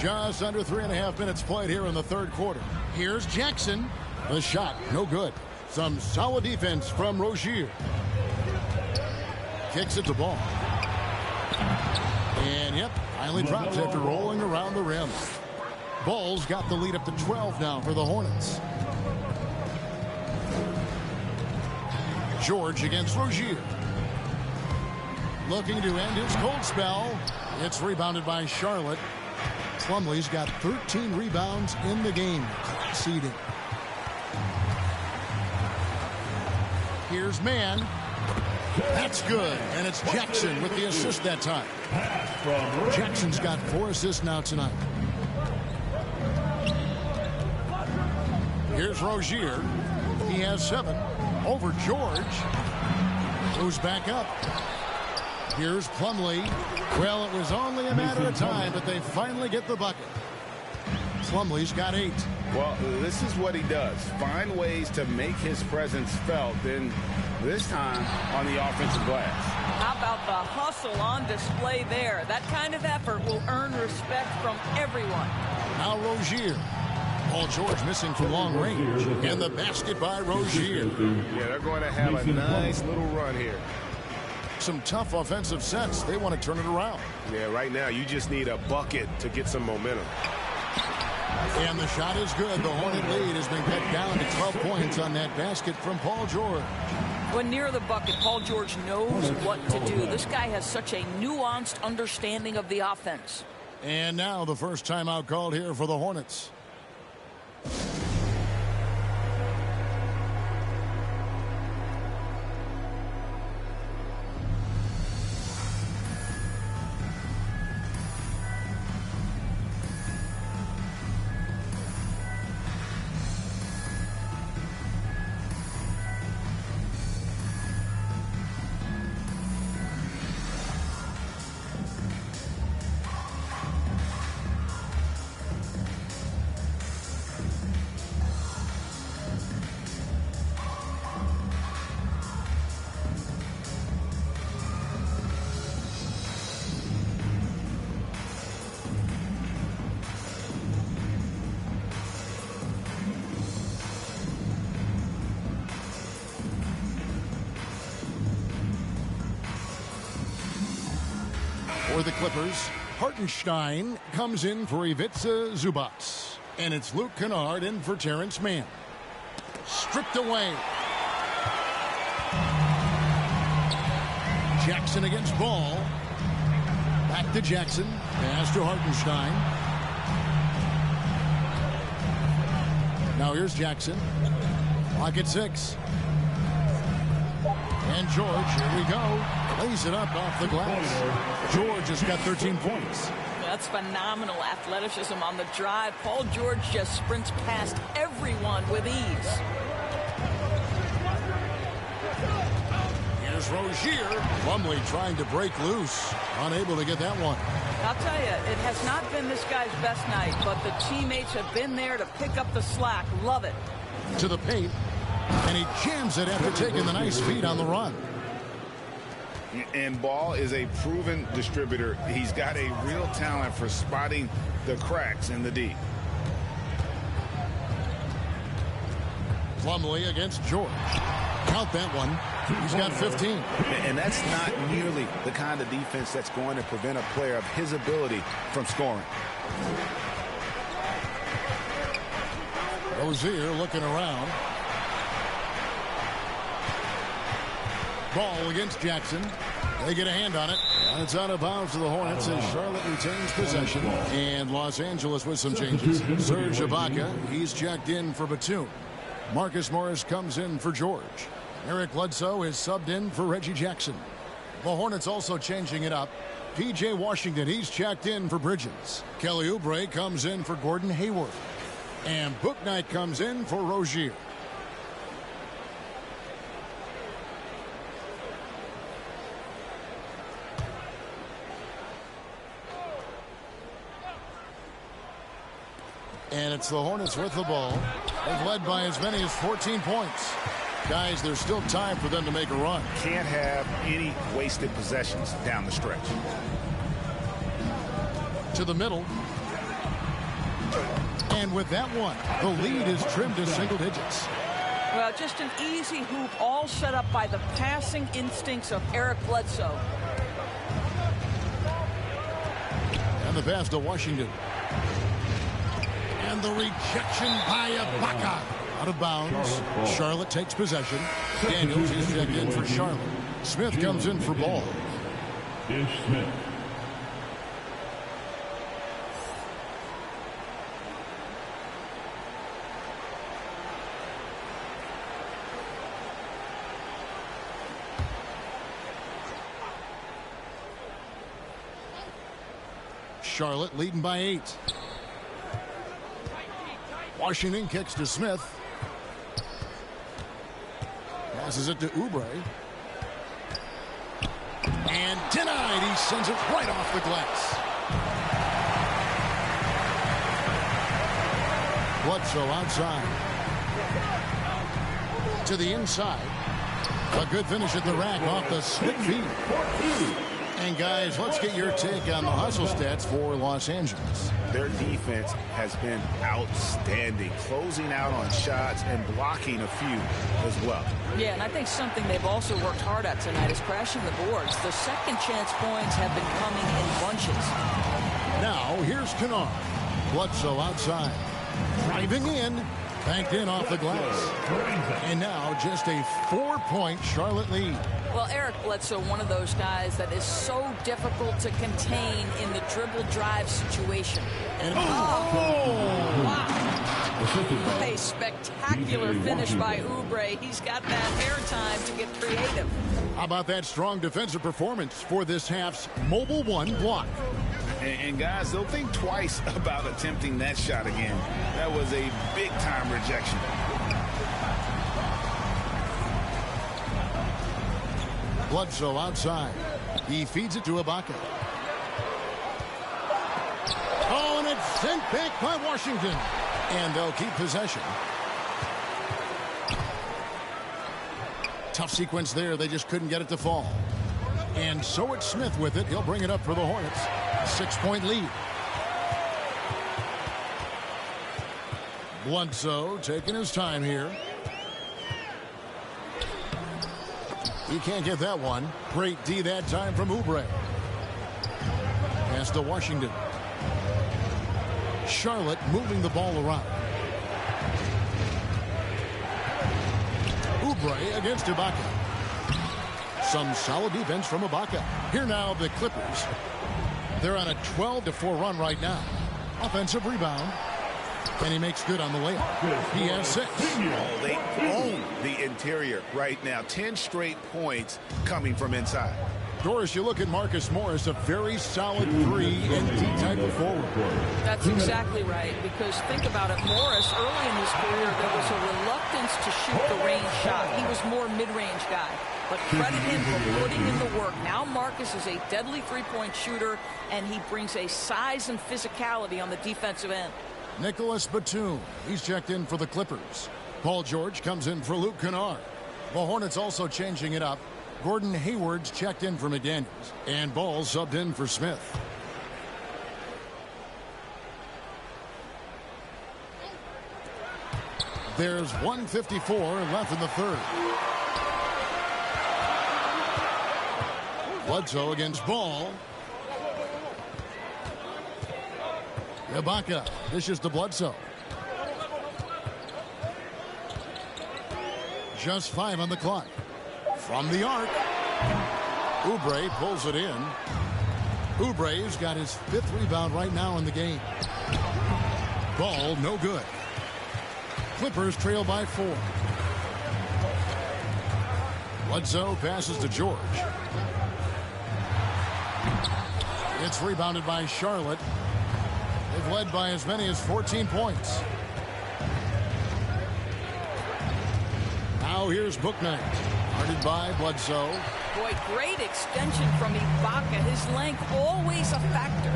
Just under 3.5 minutes played here in the third quarter. Here's Jackson. The shot, no good. Some solid defense from Rozier. Kicks it to Ball. And, yep, finally drops after rolling around the rim. Ball's got the lead up to 12 now for the Hornets. George against Rozier. Looking to end his cold spell. It's rebounded by Charlotte. Plumlee's got 13 rebounds in the game. Class eating. Here's Mann. That's good. And it's Jackson with the assist that time. Jackson's got 4 assists now tonight. Here's Rozier. He has 7 over George. Goes back up. Here's Plumlee. Well, it was only a matter of time, but they finally get the bucket. Plumlee's got 8. Well, this is what he does. Find ways to make his presence felt, and this time on the offensive glass. How about the hustle on display there? That kind of effort will earn respect from everyone. Now Rozier. Paul George missing from long range. And the basket by Rozier. Yeah, they're going to have a nice little run here. Some tough offensive sets. They want to turn it around. Yeah, right now you just need a bucket to get some momentum. And the shot is good. The Hornet lead has been cut down to 12 points on that basket from Paul George. When near the bucket, Paul George knows what to do. This guy has such a nuanced understanding of the offense. And now the first timeout called here for the Hornets. For the Clippers, Hartenstein comes in for Ivica Zubac. And it's Luke Kennard in for Terrence Mann. Stripped away. Jackson against Ball. Back to Jackson. Pass to Hartenstein. Now here's Jackson. Clock at 6. And George, here we go. Lays it up off the glass. George has got 13 points. That's phenomenal athleticism on the drive. Paul George just sprints past everyone with ease. Here's Rozier. Plumlee trying to break loose. Unable to get that one. I'll tell you, it has not been this guy's best night, but the teammates have been there to pick up the slack. Love it. To the paint. And he jams it after taking the nice feed on the run. And Ball is a proven distributor. He's got a real talent for spotting the cracks in the D. Plumlee against George. Count that one. He's got 15. And that's not nearly the kind of defense that's going to prevent a player of his ability from scoring. Rozier looking around. Ball against Jackson. They get a hand on it. And it's out of bounds to the Hornets as Charlotte retains possession. And Los Angeles with some changes. Serge Ibaka, he's checked in for Batum. Marcus Morris comes in for George. Eric Bledsoe is subbed in for Reggie Jackson. The Hornets also changing it up. P.J. Washington, he's checked in for Bridges. Kelly Oubre comes in for Gordon Hayward. And Bouknight comes in for Rozier. And it's the Hornets with the ball. They've led by as many as 14 points. Guys, there's still time for them to make a run. Can't have any wasted possessions down the stretch. To the middle. And with that one, the lead is trimmed to single digits. Well, just an easy hoop, all set up by the passing instincts of Eric Bledsoe. And the pass to Washington. And the rejection by Ibaka. Out of bounds. Charlotte takes possession. Daniels is checked in for Charlotte. Smith comes in for Ball. Smith. Charlotte leading by 8. Washington kicks to Smith. Passes it to Oubre. And denied. He sends it right off the glass. Bledsoe outside. To the inside. A good finish at the rack off the slip feed. And guys, let's get your take on the hustle stats for Los Angeles. Their defense has been outstanding, closing out on shots and blocking a few as well. Yeah, and I think something they've also worked hard at tonight is crashing the boards. The second chance points have been coming in bunches. Now, here's Kennard. Bledsoe outside. Driving in. Banked in off the glass. And now just a 4-point Charlotte lead. Well, Eric Bledsoe, one of those guys that is so difficult to contain in the dribble drive situation. And wow. A spectacular finish by Oubre. He's got that airtime to get creative. How about that strong defensive performance for this half's Mobile One block? And guys, they'll think twice about attempting that shot again. That was a big-time rejection. Bledsoe outside. He feeds it to Ibaka. Oh, and it's sent back by Washington. And they'll keep possession. Tough sequence there. They just couldn't get it to fall. And so it's Smith with it. He'll bring it up for the Hornets. 6-point lead. Bledsoe taking his time here. He can't get that one. Great D that time from Oubre. Pass to Washington. Charlotte moving the ball around. Oubre against Ibaka. Some solid defense from Ibaka. Here now the Clippers. They're on a 12-4 run right now. Offensive rebound. And he makes good on the layup. He has 6. Oh, they own the interior right now. 10 straight points coming from inside. Doris, you look at Marcus Morris, a very solid 3 and D type of forward. That's exactly right, because think about it. Morris, early in his career, there was a reluctance to shoot the range shot. He was more mid-range guy. But credit him for putting in the work. Now Marcus is a deadly three-point shooter, and he brings a size and physicality on the defensive end. Nicholas Batum, he's checked in for the Clippers. Paul George comes in for Luke Kennard. The Hornets also changing it up. Gordon Hayward's checked in for McDaniels. And Ball subbed in for Smith. There's 1:54 left in the third. Bledsoe against Ball. Ibaka dishes to Bledsoe. Just 5 on the clock. From the arc. Oubre pulls it in. Oubre's got his 5th rebound right now in the game. Ball no good. Clippers trail by 4. Bledsoe passes to George. It's rebounded by Charlotte. They've led by as many as 14 points. Now here's Bouknight. Guarded by Bledsoe. Boy, great extension from Ibaka. His length always a factor.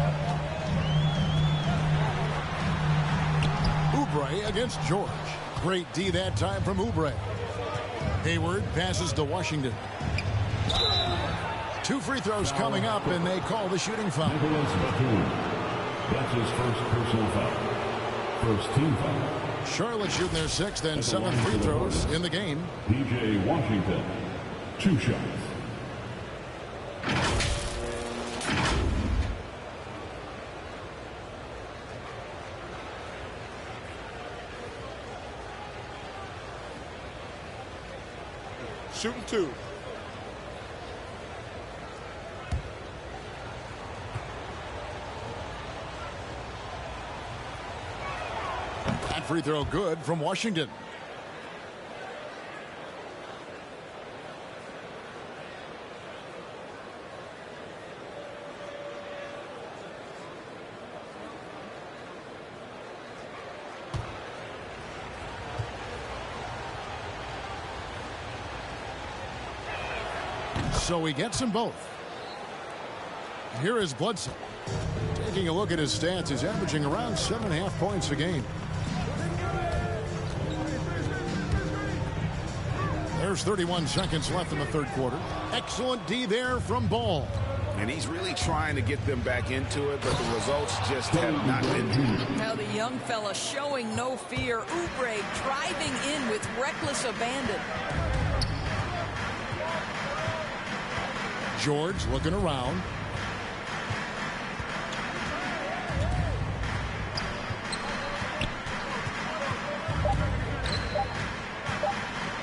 Oubre against George. Great D that time from Oubre. Hayward passes to Washington. 2 free throws coming up, and they call the shooting foul. That's his first personal foul. First team foul. Charlotte shooting their 6th and 7th free throws in the game. P.J. Washington, 2 shots. Shooting 2. That free throw good from Washington. So he gets them both. Here is Bledsoe. Taking a look at his stats, he's averaging around 7.5 points a game. There's 31 seconds left in the third quarter. Excellent D there from Ball. And he's really trying to get them back into it, but the results just have not been good. Now the young fella showing no fear. Oubre driving in with reckless abandon. George looking around.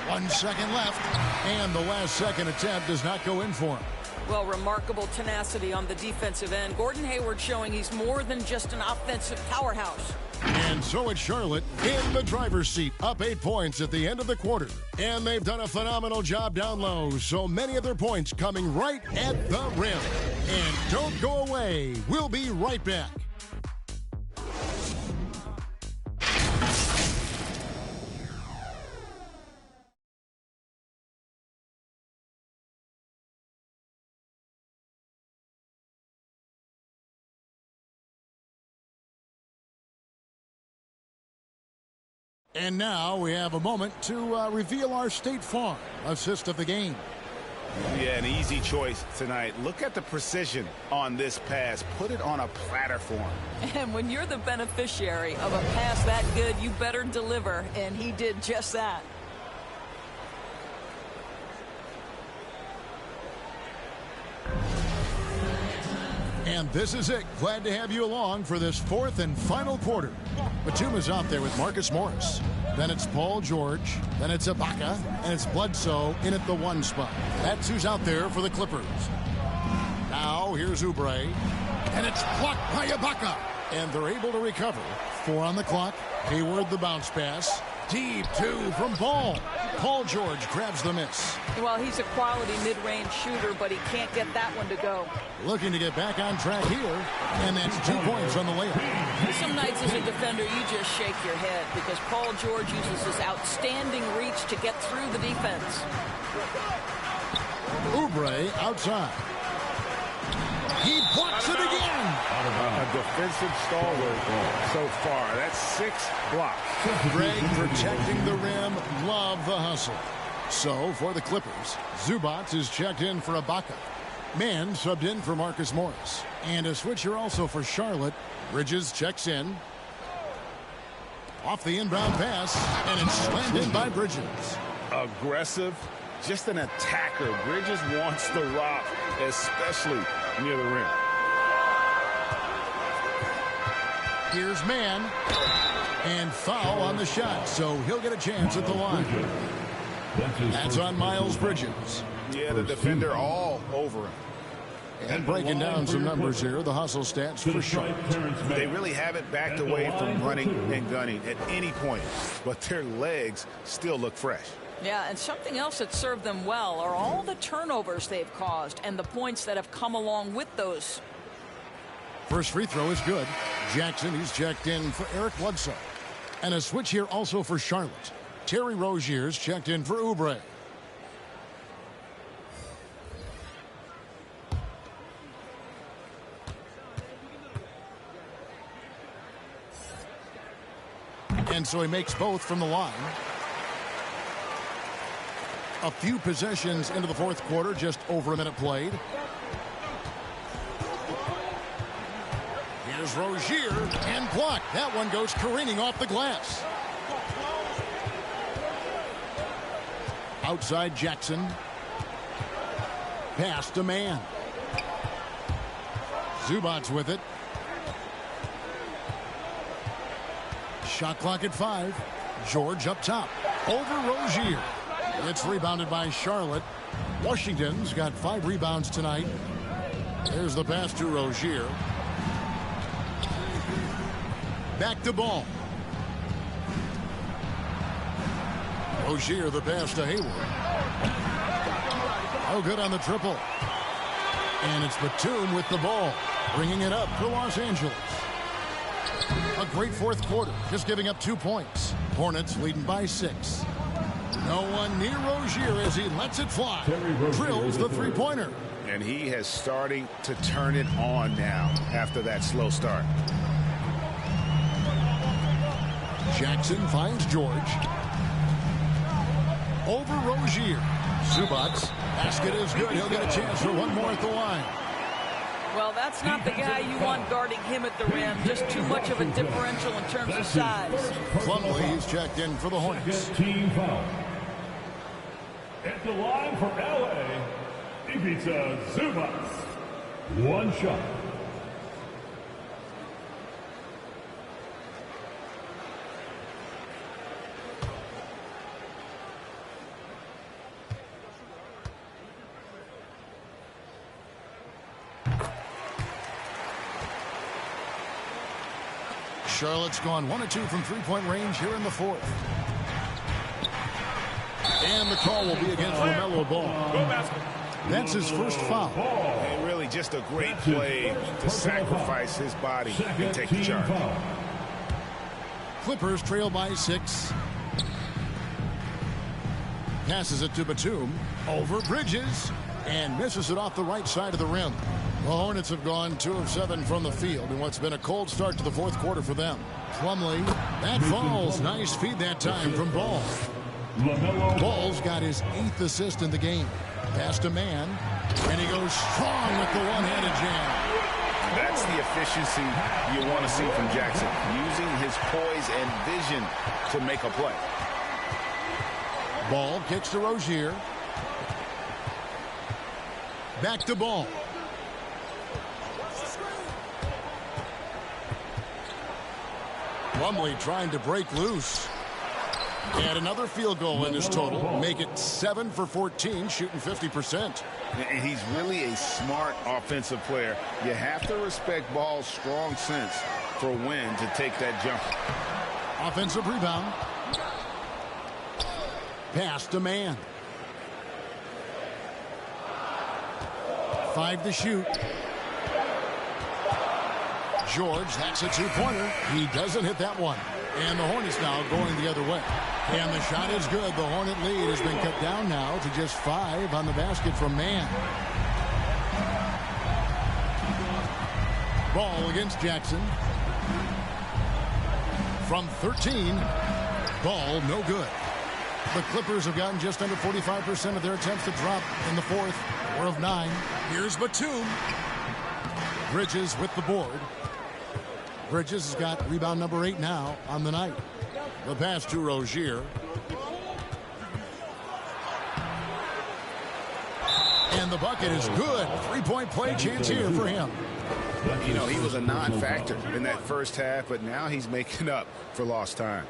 1 second left, and the last second attempt does not go in for him. Well, remarkable tenacity on the defensive end. Gordon Hayward showing he's more than just an offensive powerhouse. And so it's Charlotte in the driver's seat, up 8 points at the end of the quarter. And they've done a phenomenal job down low, so many of their points coming right at the rim. And don't go away. We'll be right back. And now we have a moment to reveal our State Farm assist of the game. Yeah, an easy choice tonight. Look at the precision on this pass. Put it on a platter for him. And when you're the beneficiary of a pass that good, you better deliver, and he did just that. And this is it. Glad to have you along for this fourth and final quarter. Batuma's out there with Marcus Morris. Then it's Paul George. Then it's Ibaka. And it's Bledsoe in at the 1 spot. That's who's out there for the Clippers. Now here's Oubre. And it's blocked by Ibaka. And they're able to recover. 4 on the clock. Hayward the bounce pass. Deep 2 from Ball. Paul George grabs the miss. Well, he's a quality mid-range shooter, but he can't get that one to go. Looking to get back on track here, and that's 2 points on the layup. Some nights as a defender, you just shake your head because Paul George uses his outstanding reach to get through the defense. Oubre outside. He blocks it again. A defensive stalwart so far. That's 6 blocks. Greg protecting the rim. Love the hustle. So for the Clippers, Zubac is checked in for Ibaka. Mann subbed in for Marcus Morris. And a switcher also for Charlotte. Bridges checks in. Off the inbound pass, and it's slammed in by Bridges. Aggressive, just an attacker. Bridges wants the rock, especially near the rim. Here's Mann. And foul on the shot, so he'll get a chance at the line. That's on Miles Bridges. Yeah, the defender all over him. And breaking down some numbers here, the hustle stats for Charlotte. They really haven't backed away from running and gunning at any point, but their legs still look fresh. Yeah, and something else that served them well are all the turnovers they've caused and the points that have come along with those. First free throw is good. Jackson, he's checked in for Eric Bledsoe. And a switch here also for Charlotte. Terry Rozier's checked in for Oubre. And so he makes both from the line. A few possessions into the fourth quarter, just over a minute played. Here's Rozier and blocked. That one goes careening off the glass. Outside Jackson. Pass to Mann. Zubac's with it. Shot clock at 5. George up top. Over Rozier. It's rebounded by Charlotte. Washington's got 5 rebounds tonight. There's the pass to Rozier. Back to Ball. Rozier the pass to Hayward. Oh, good on the triple. And it's Batum with the ball, bringing it up for Los Angeles. A great fourth quarter, just giving up 2 points. Hornets leading by 6. No one near Rozier as he lets it fly. Drills the three-pointer. And he has starting to turn it on now after that slow start. Jackson finds George. Over Rozier. Zubac's basket is good. He'll get a chance for one more at the line. Well, that's not the guy you want guarding him at the rim. Just too much of a differential in terms of size. Plumlee is checked in for the Hornets. Team foul. At the line for LA, Ivica Zubac. 1 shot. Charlotte's gone 1 of 2 from three-point range here in the fourth. And the call will be against LaMelo Ball. That's his first foul. And really just a great play to sacrifice his body and take the charge. Clippers trail by 6. Passes it to Batum. Over Bridges. And misses it off the right side of the rim. The Hornets have gone 2 of 7 from the field in what's been a cold start to the fourth quarter for them. Plumlee, that falls. Nice feed that time from Ball. Ball's got his 8th assist in the game. Pass to Man, and he goes strong with the one-handed jam. That's the efficiency you want to see from Jackson, using his poise and vision to make a play. Ball kicks to Rozier. Back to Ball. Plumlee trying to break loose. And another field goal in his total. Make it 7 for 14, shooting 50%. And he's really a smart offensive player. You have to respect Ball's strong sense for when to take that jumper. Offensive rebound. Pass to Man. 5 to shoot. George, that's a two-pointer. He doesn't hit that one. And the Hornets now going the other way. And the shot is good. The Hornet lead has been cut down now to just 5 on the basket from Man. Ball against Jackson. From 13, Ball no good. The Clippers have gotten just under 45% of their attempts to drop in the fourth. 4 of 9. Here's Batum. Bridges with the board. Bridges has got rebound number 8 now on the night. The pass to Rozier. And the bucket is good. 3-point play chance here for him. You know, he was a non-factor in that first half, but now he's making up for lost time.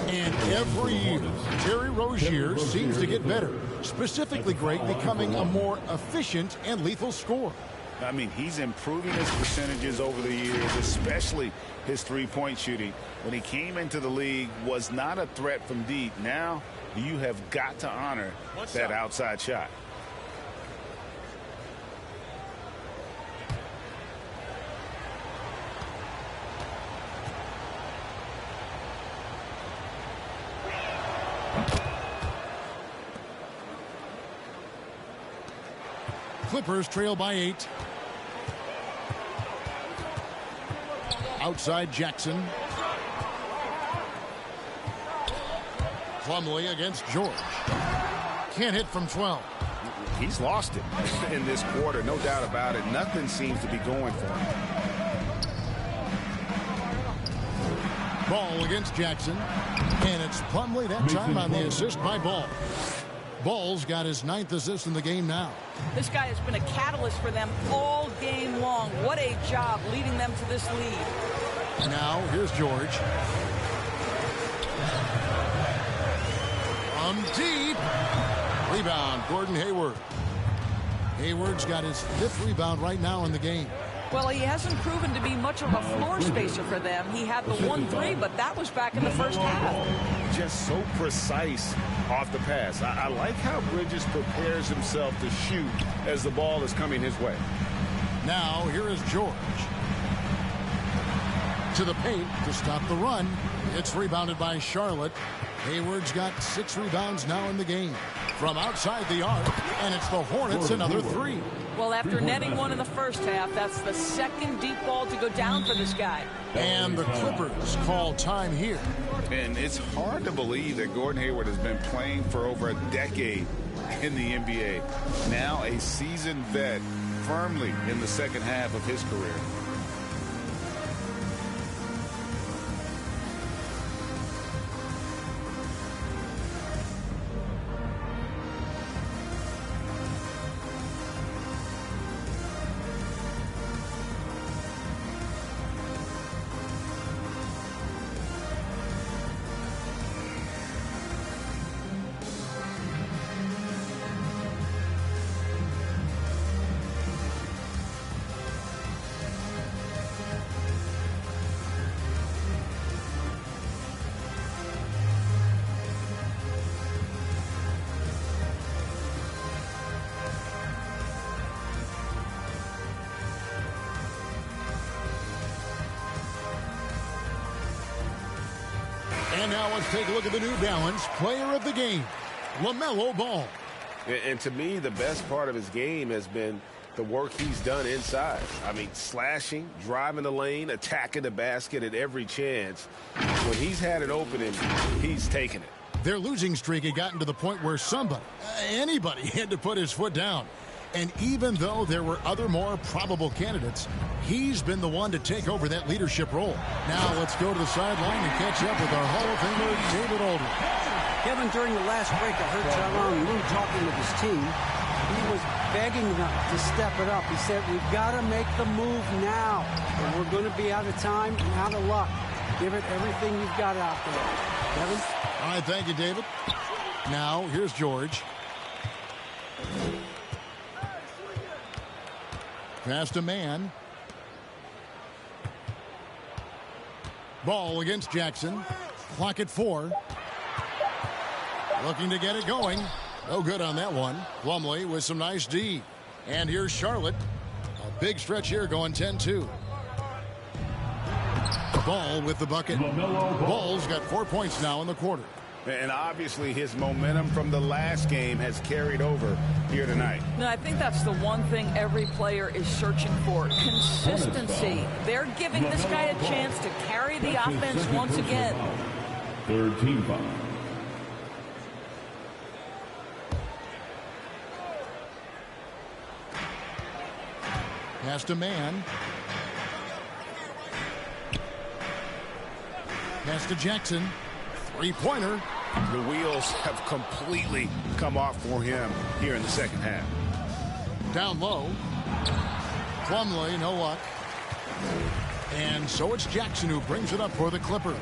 And every year, Terry Rozier seems to get better. Specifically great, becoming a more efficient and lethal scorer. I mean, he's improving his percentages over the years, especially his three-point shooting. When he came into the league, was not a threat from deep. Now, you have got to honor that outside shot. Clippers trail by 8. Outside Jackson. Plumlee against George. Can't hit from 12. He's lost it in this quarter, no doubt about it. Nothing seems to be going for him. Ball against Jackson. And it's Plumlee that time on the assist by Ball. Ball's got his 9th assist in the game now. This guy has been a catalyst for them all game long. What a job leading them to this lead. Now, here's George. From deep. Rebound, Gordon Hayward. Hayward's got his 5th rebound right now in the game. Well, he hasn't proven to be much of a floor spacer for them. He had the 1-3, but that was back in the first half. Just so precise off the pass. I like how Bridges prepares himself to shoot as the ball is coming his way. Now, here is George. To the paint to stop the run. It's rebounded by Charlotte. Hayward's got 6 rebounds now in the game. From outside the arc, and it's the Hornets another 3. Well, after netting one in the first half, that's the second deep ball to go down for this guy. And the Clippers call time here. And it's hard to believe that Gordon Hayward has been playing for over a decade in the NBA. Now a seasoned vet, firmly in the second half of his career. Now let's take a look at the New Balance player of the game, LaMelo Ball. And to me, the best part of his game has been the work he's done inside. I mean, slashing, driving the lane, attacking the basket at every chance. When he's had an opening, he's taken it. Their losing streak had gotten to the point where anybody had to put his foot down. And even though there were other more probable candidates, he's been the one to take over that leadership role. Now let's go to the sideline and catch up with our Hall of Famer, David Aldridge. Kevin, during the last break, I heard Tyronn Lue talking with his team. He was begging them to step it up. He said, we've got to make the move now. Or we're going to be out of time and out of luck. Give it everything you've got out there. Kevin? All right, thank you, David. Now, here's George. Past a man. Ball against Jackson. Clock at 4. Looking to get it going. No good on that one. Plumlee with some nice D. And here's Charlotte. A big stretch here going 10-2. Ball with the bucket. Ball's got 4 points now in the quarter. And obviously his momentum from the last game has carried over here tonight. No, I think that's the one thing every player is searching for. Consistency. They're giving this guy a chance to carry the offense once again. Third team foul. Past a man. Pass to Jackson. Three-pointer. The wheels have completely come off for him here in the second half. Down low. Plumlee, no luck. And so it's Jackson who brings it up for the Clippers.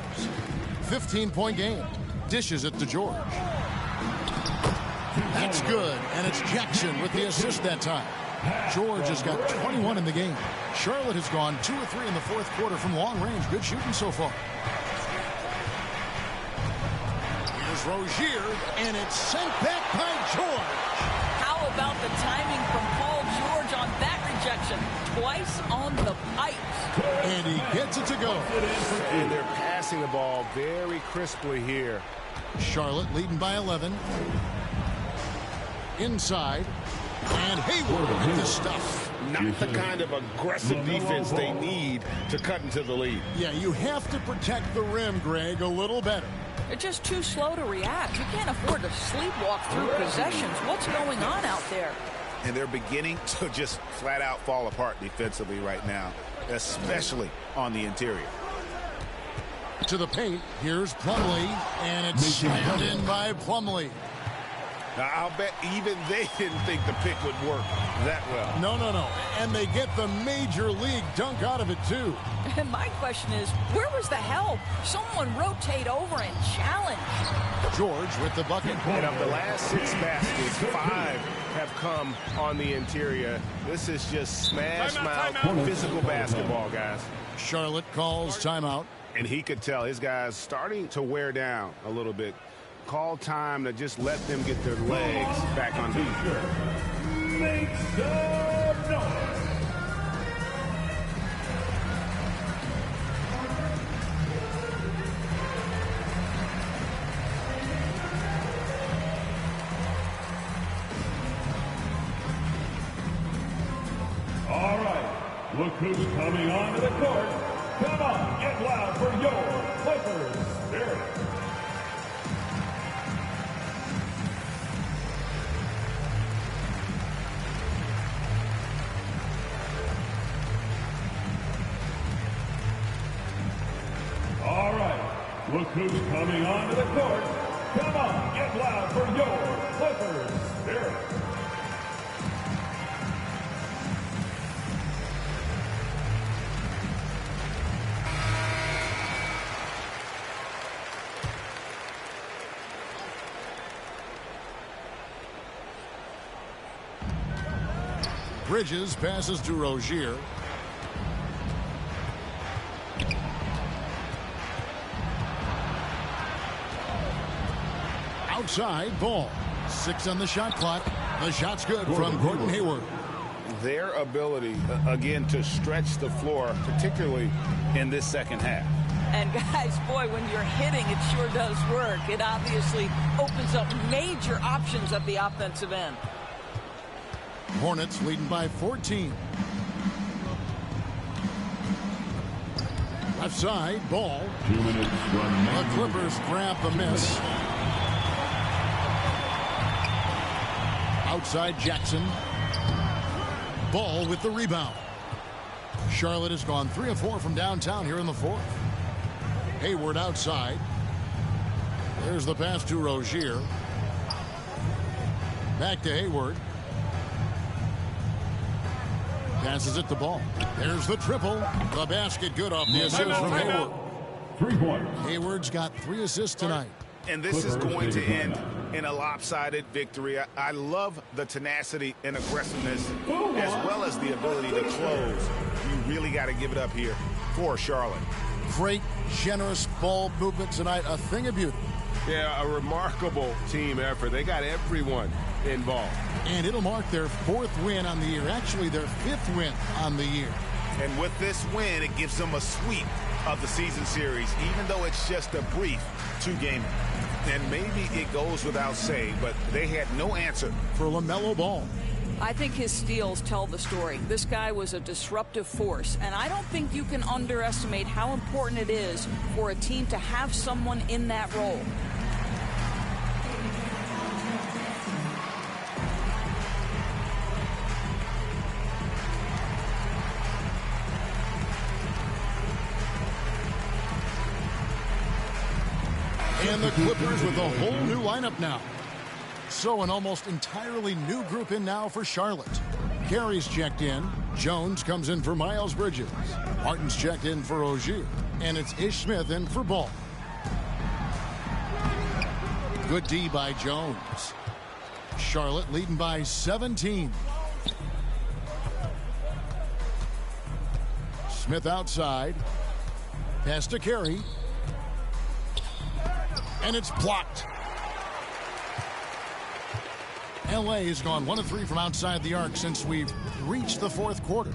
15-point game. Dishes it to George. That's good. And it's Jackson with the assist that time. George has got 21 in the game. Charlotte has gone 2 or 3 in the fourth quarter from long range. Good shooting so far. Here's Rozier, and it's sent back by George. How about the timing from Paul George on that rejection? Twice on the pipes. And he gets it to go. And they're passing the ball very crisply here. Charlotte leading by 11. Inside. And Hayward with the stuff. Not the kind of aggressive defense they need to cut into the lead. Yeah, you have to protect the rim, Greg, a little better. They're just too slow to react. You can't afford to sleepwalk through possessions. What's going on out there? And they're beginning to just flat out fall apart defensively right now, especially on the interior. To the paint, here's Plumlee, and it's slammed in by Plumlee. Now, I'll bet even they didn't think the pick would work that well. No. And they get the major league dunk out of it, too. And my question is, where was the help? Someone rotate over and challenge. George with the bucket. And of the last 6 baskets, 5 have come on the interior. This is just smash mouth physical basketball, guys. Charlotte calls timeout. And he could tell his guys starting to wear down a little bit. Call time to just let them get their legs back on feet. Make some noise. All right, look who's coming onto the court. Come on, get loud for your Clippers Spirit. All right, look who's coming onto the court. Come on, get loud for your Clippers Spirit. Bridges passes to Rozier. Outside, Ball. 6 on the shot clock. The shot's good from Gordon Hayward. Their ability, again, to stretch the floor, particularly in this second half. And guys, boy, when you're hitting, it sure does work. It obviously opens up major options at the offensive end. Hornets leading by 14. Left side, ball. 2 minutes, The Clippers grab the miss. Outside Jackson. Ball with the rebound. Charlotte has gone 3 of 4 from downtown here in the fourth. Hayward outside. There's the pass to Rozier. Back to Hayward. Passes it to Ball. There's the triple. The basket good off the assist from Hayward. 3 points. Hayward's got 3 assists tonight. And this is going to end in a lopsided victory. I love the tenacity and aggressiveness as well as the ability to close. You really got to give it up here for Charlotte. Great, generous ball movement tonight. A thing of beauty. Yeah, a remarkable team effort. They got everyone involved. And it'll mark their 4th win on the year. Actually, their 5th win on the year. And with this win, it gives them a sweep of the season series, even though it's just a brief 2-game. And maybe it goes without saying, but they had no answer for LaMelo Ball. I think his steals tell the story. This guy was a disruptive force, and I don't think you can underestimate how important it is for a team to have someone in that role. And the Clippers with a whole new lineup now. So an almost entirely new group in now for Charlotte. Carey's checked in. Jones comes in for Miles Bridges. Martin's checked in for Rozier. And it's Ish Smith in for Ball. Good D by Jones. Charlotte leading by 17. Smith outside. Pass to Carey. And it's blocked. LA has gone 1 of 3 from outside the arc since we've reached the 4th quarter.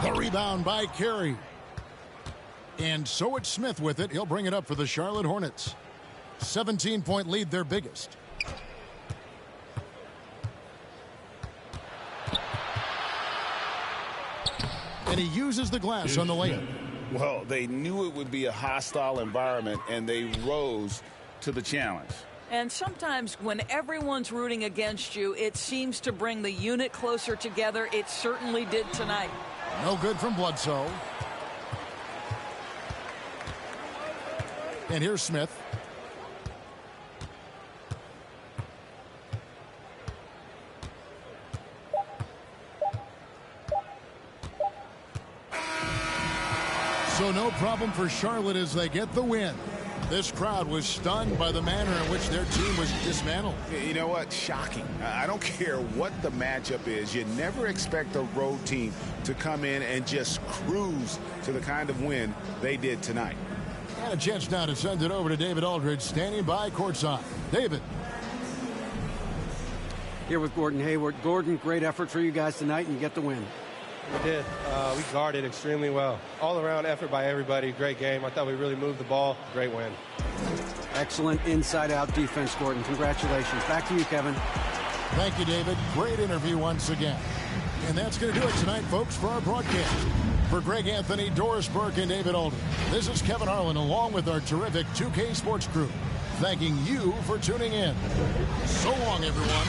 The rebound by Carey. And so it's Smith with it. He'll bring it up for the Charlotte Hornets. 17-point lead, their biggest. And he uses the glass on the layup. Well, they knew it would be a hostile environment, and they rose to the challenge. And sometimes when everyone's rooting against you, it seems to bring the unit closer together. It certainly did tonight. No good from Bledsoe. And here's Smith. So no problem for Charlotte as they get the win. This crowd was stunned by the manner in which their team was dismantled. You know what? Shocking. I don't care what the matchup is. You never expect a road team to come in and just cruise to the kind of win they did tonight. And a chance now to send it over to David Aldridge, standing by courtside. David. Here with Gordon Hayward. Gordon, great effort for you guys tonight, and you get the win. We did. We guarded extremely well. All-around effort by everybody. Great game. I thought we really moved the ball. Great win. Excellent inside-out defense, Gordon. Congratulations. Back to you, Kevin. Thank you, David. Great interview once again. And that's going to do it tonight, folks, for our broadcast. For Greg Anthony, Doris Burke, and David Aldridge, this is Kevin Harlan along with our terrific 2K Sports crew, thanking you for tuning in. So long, everyone.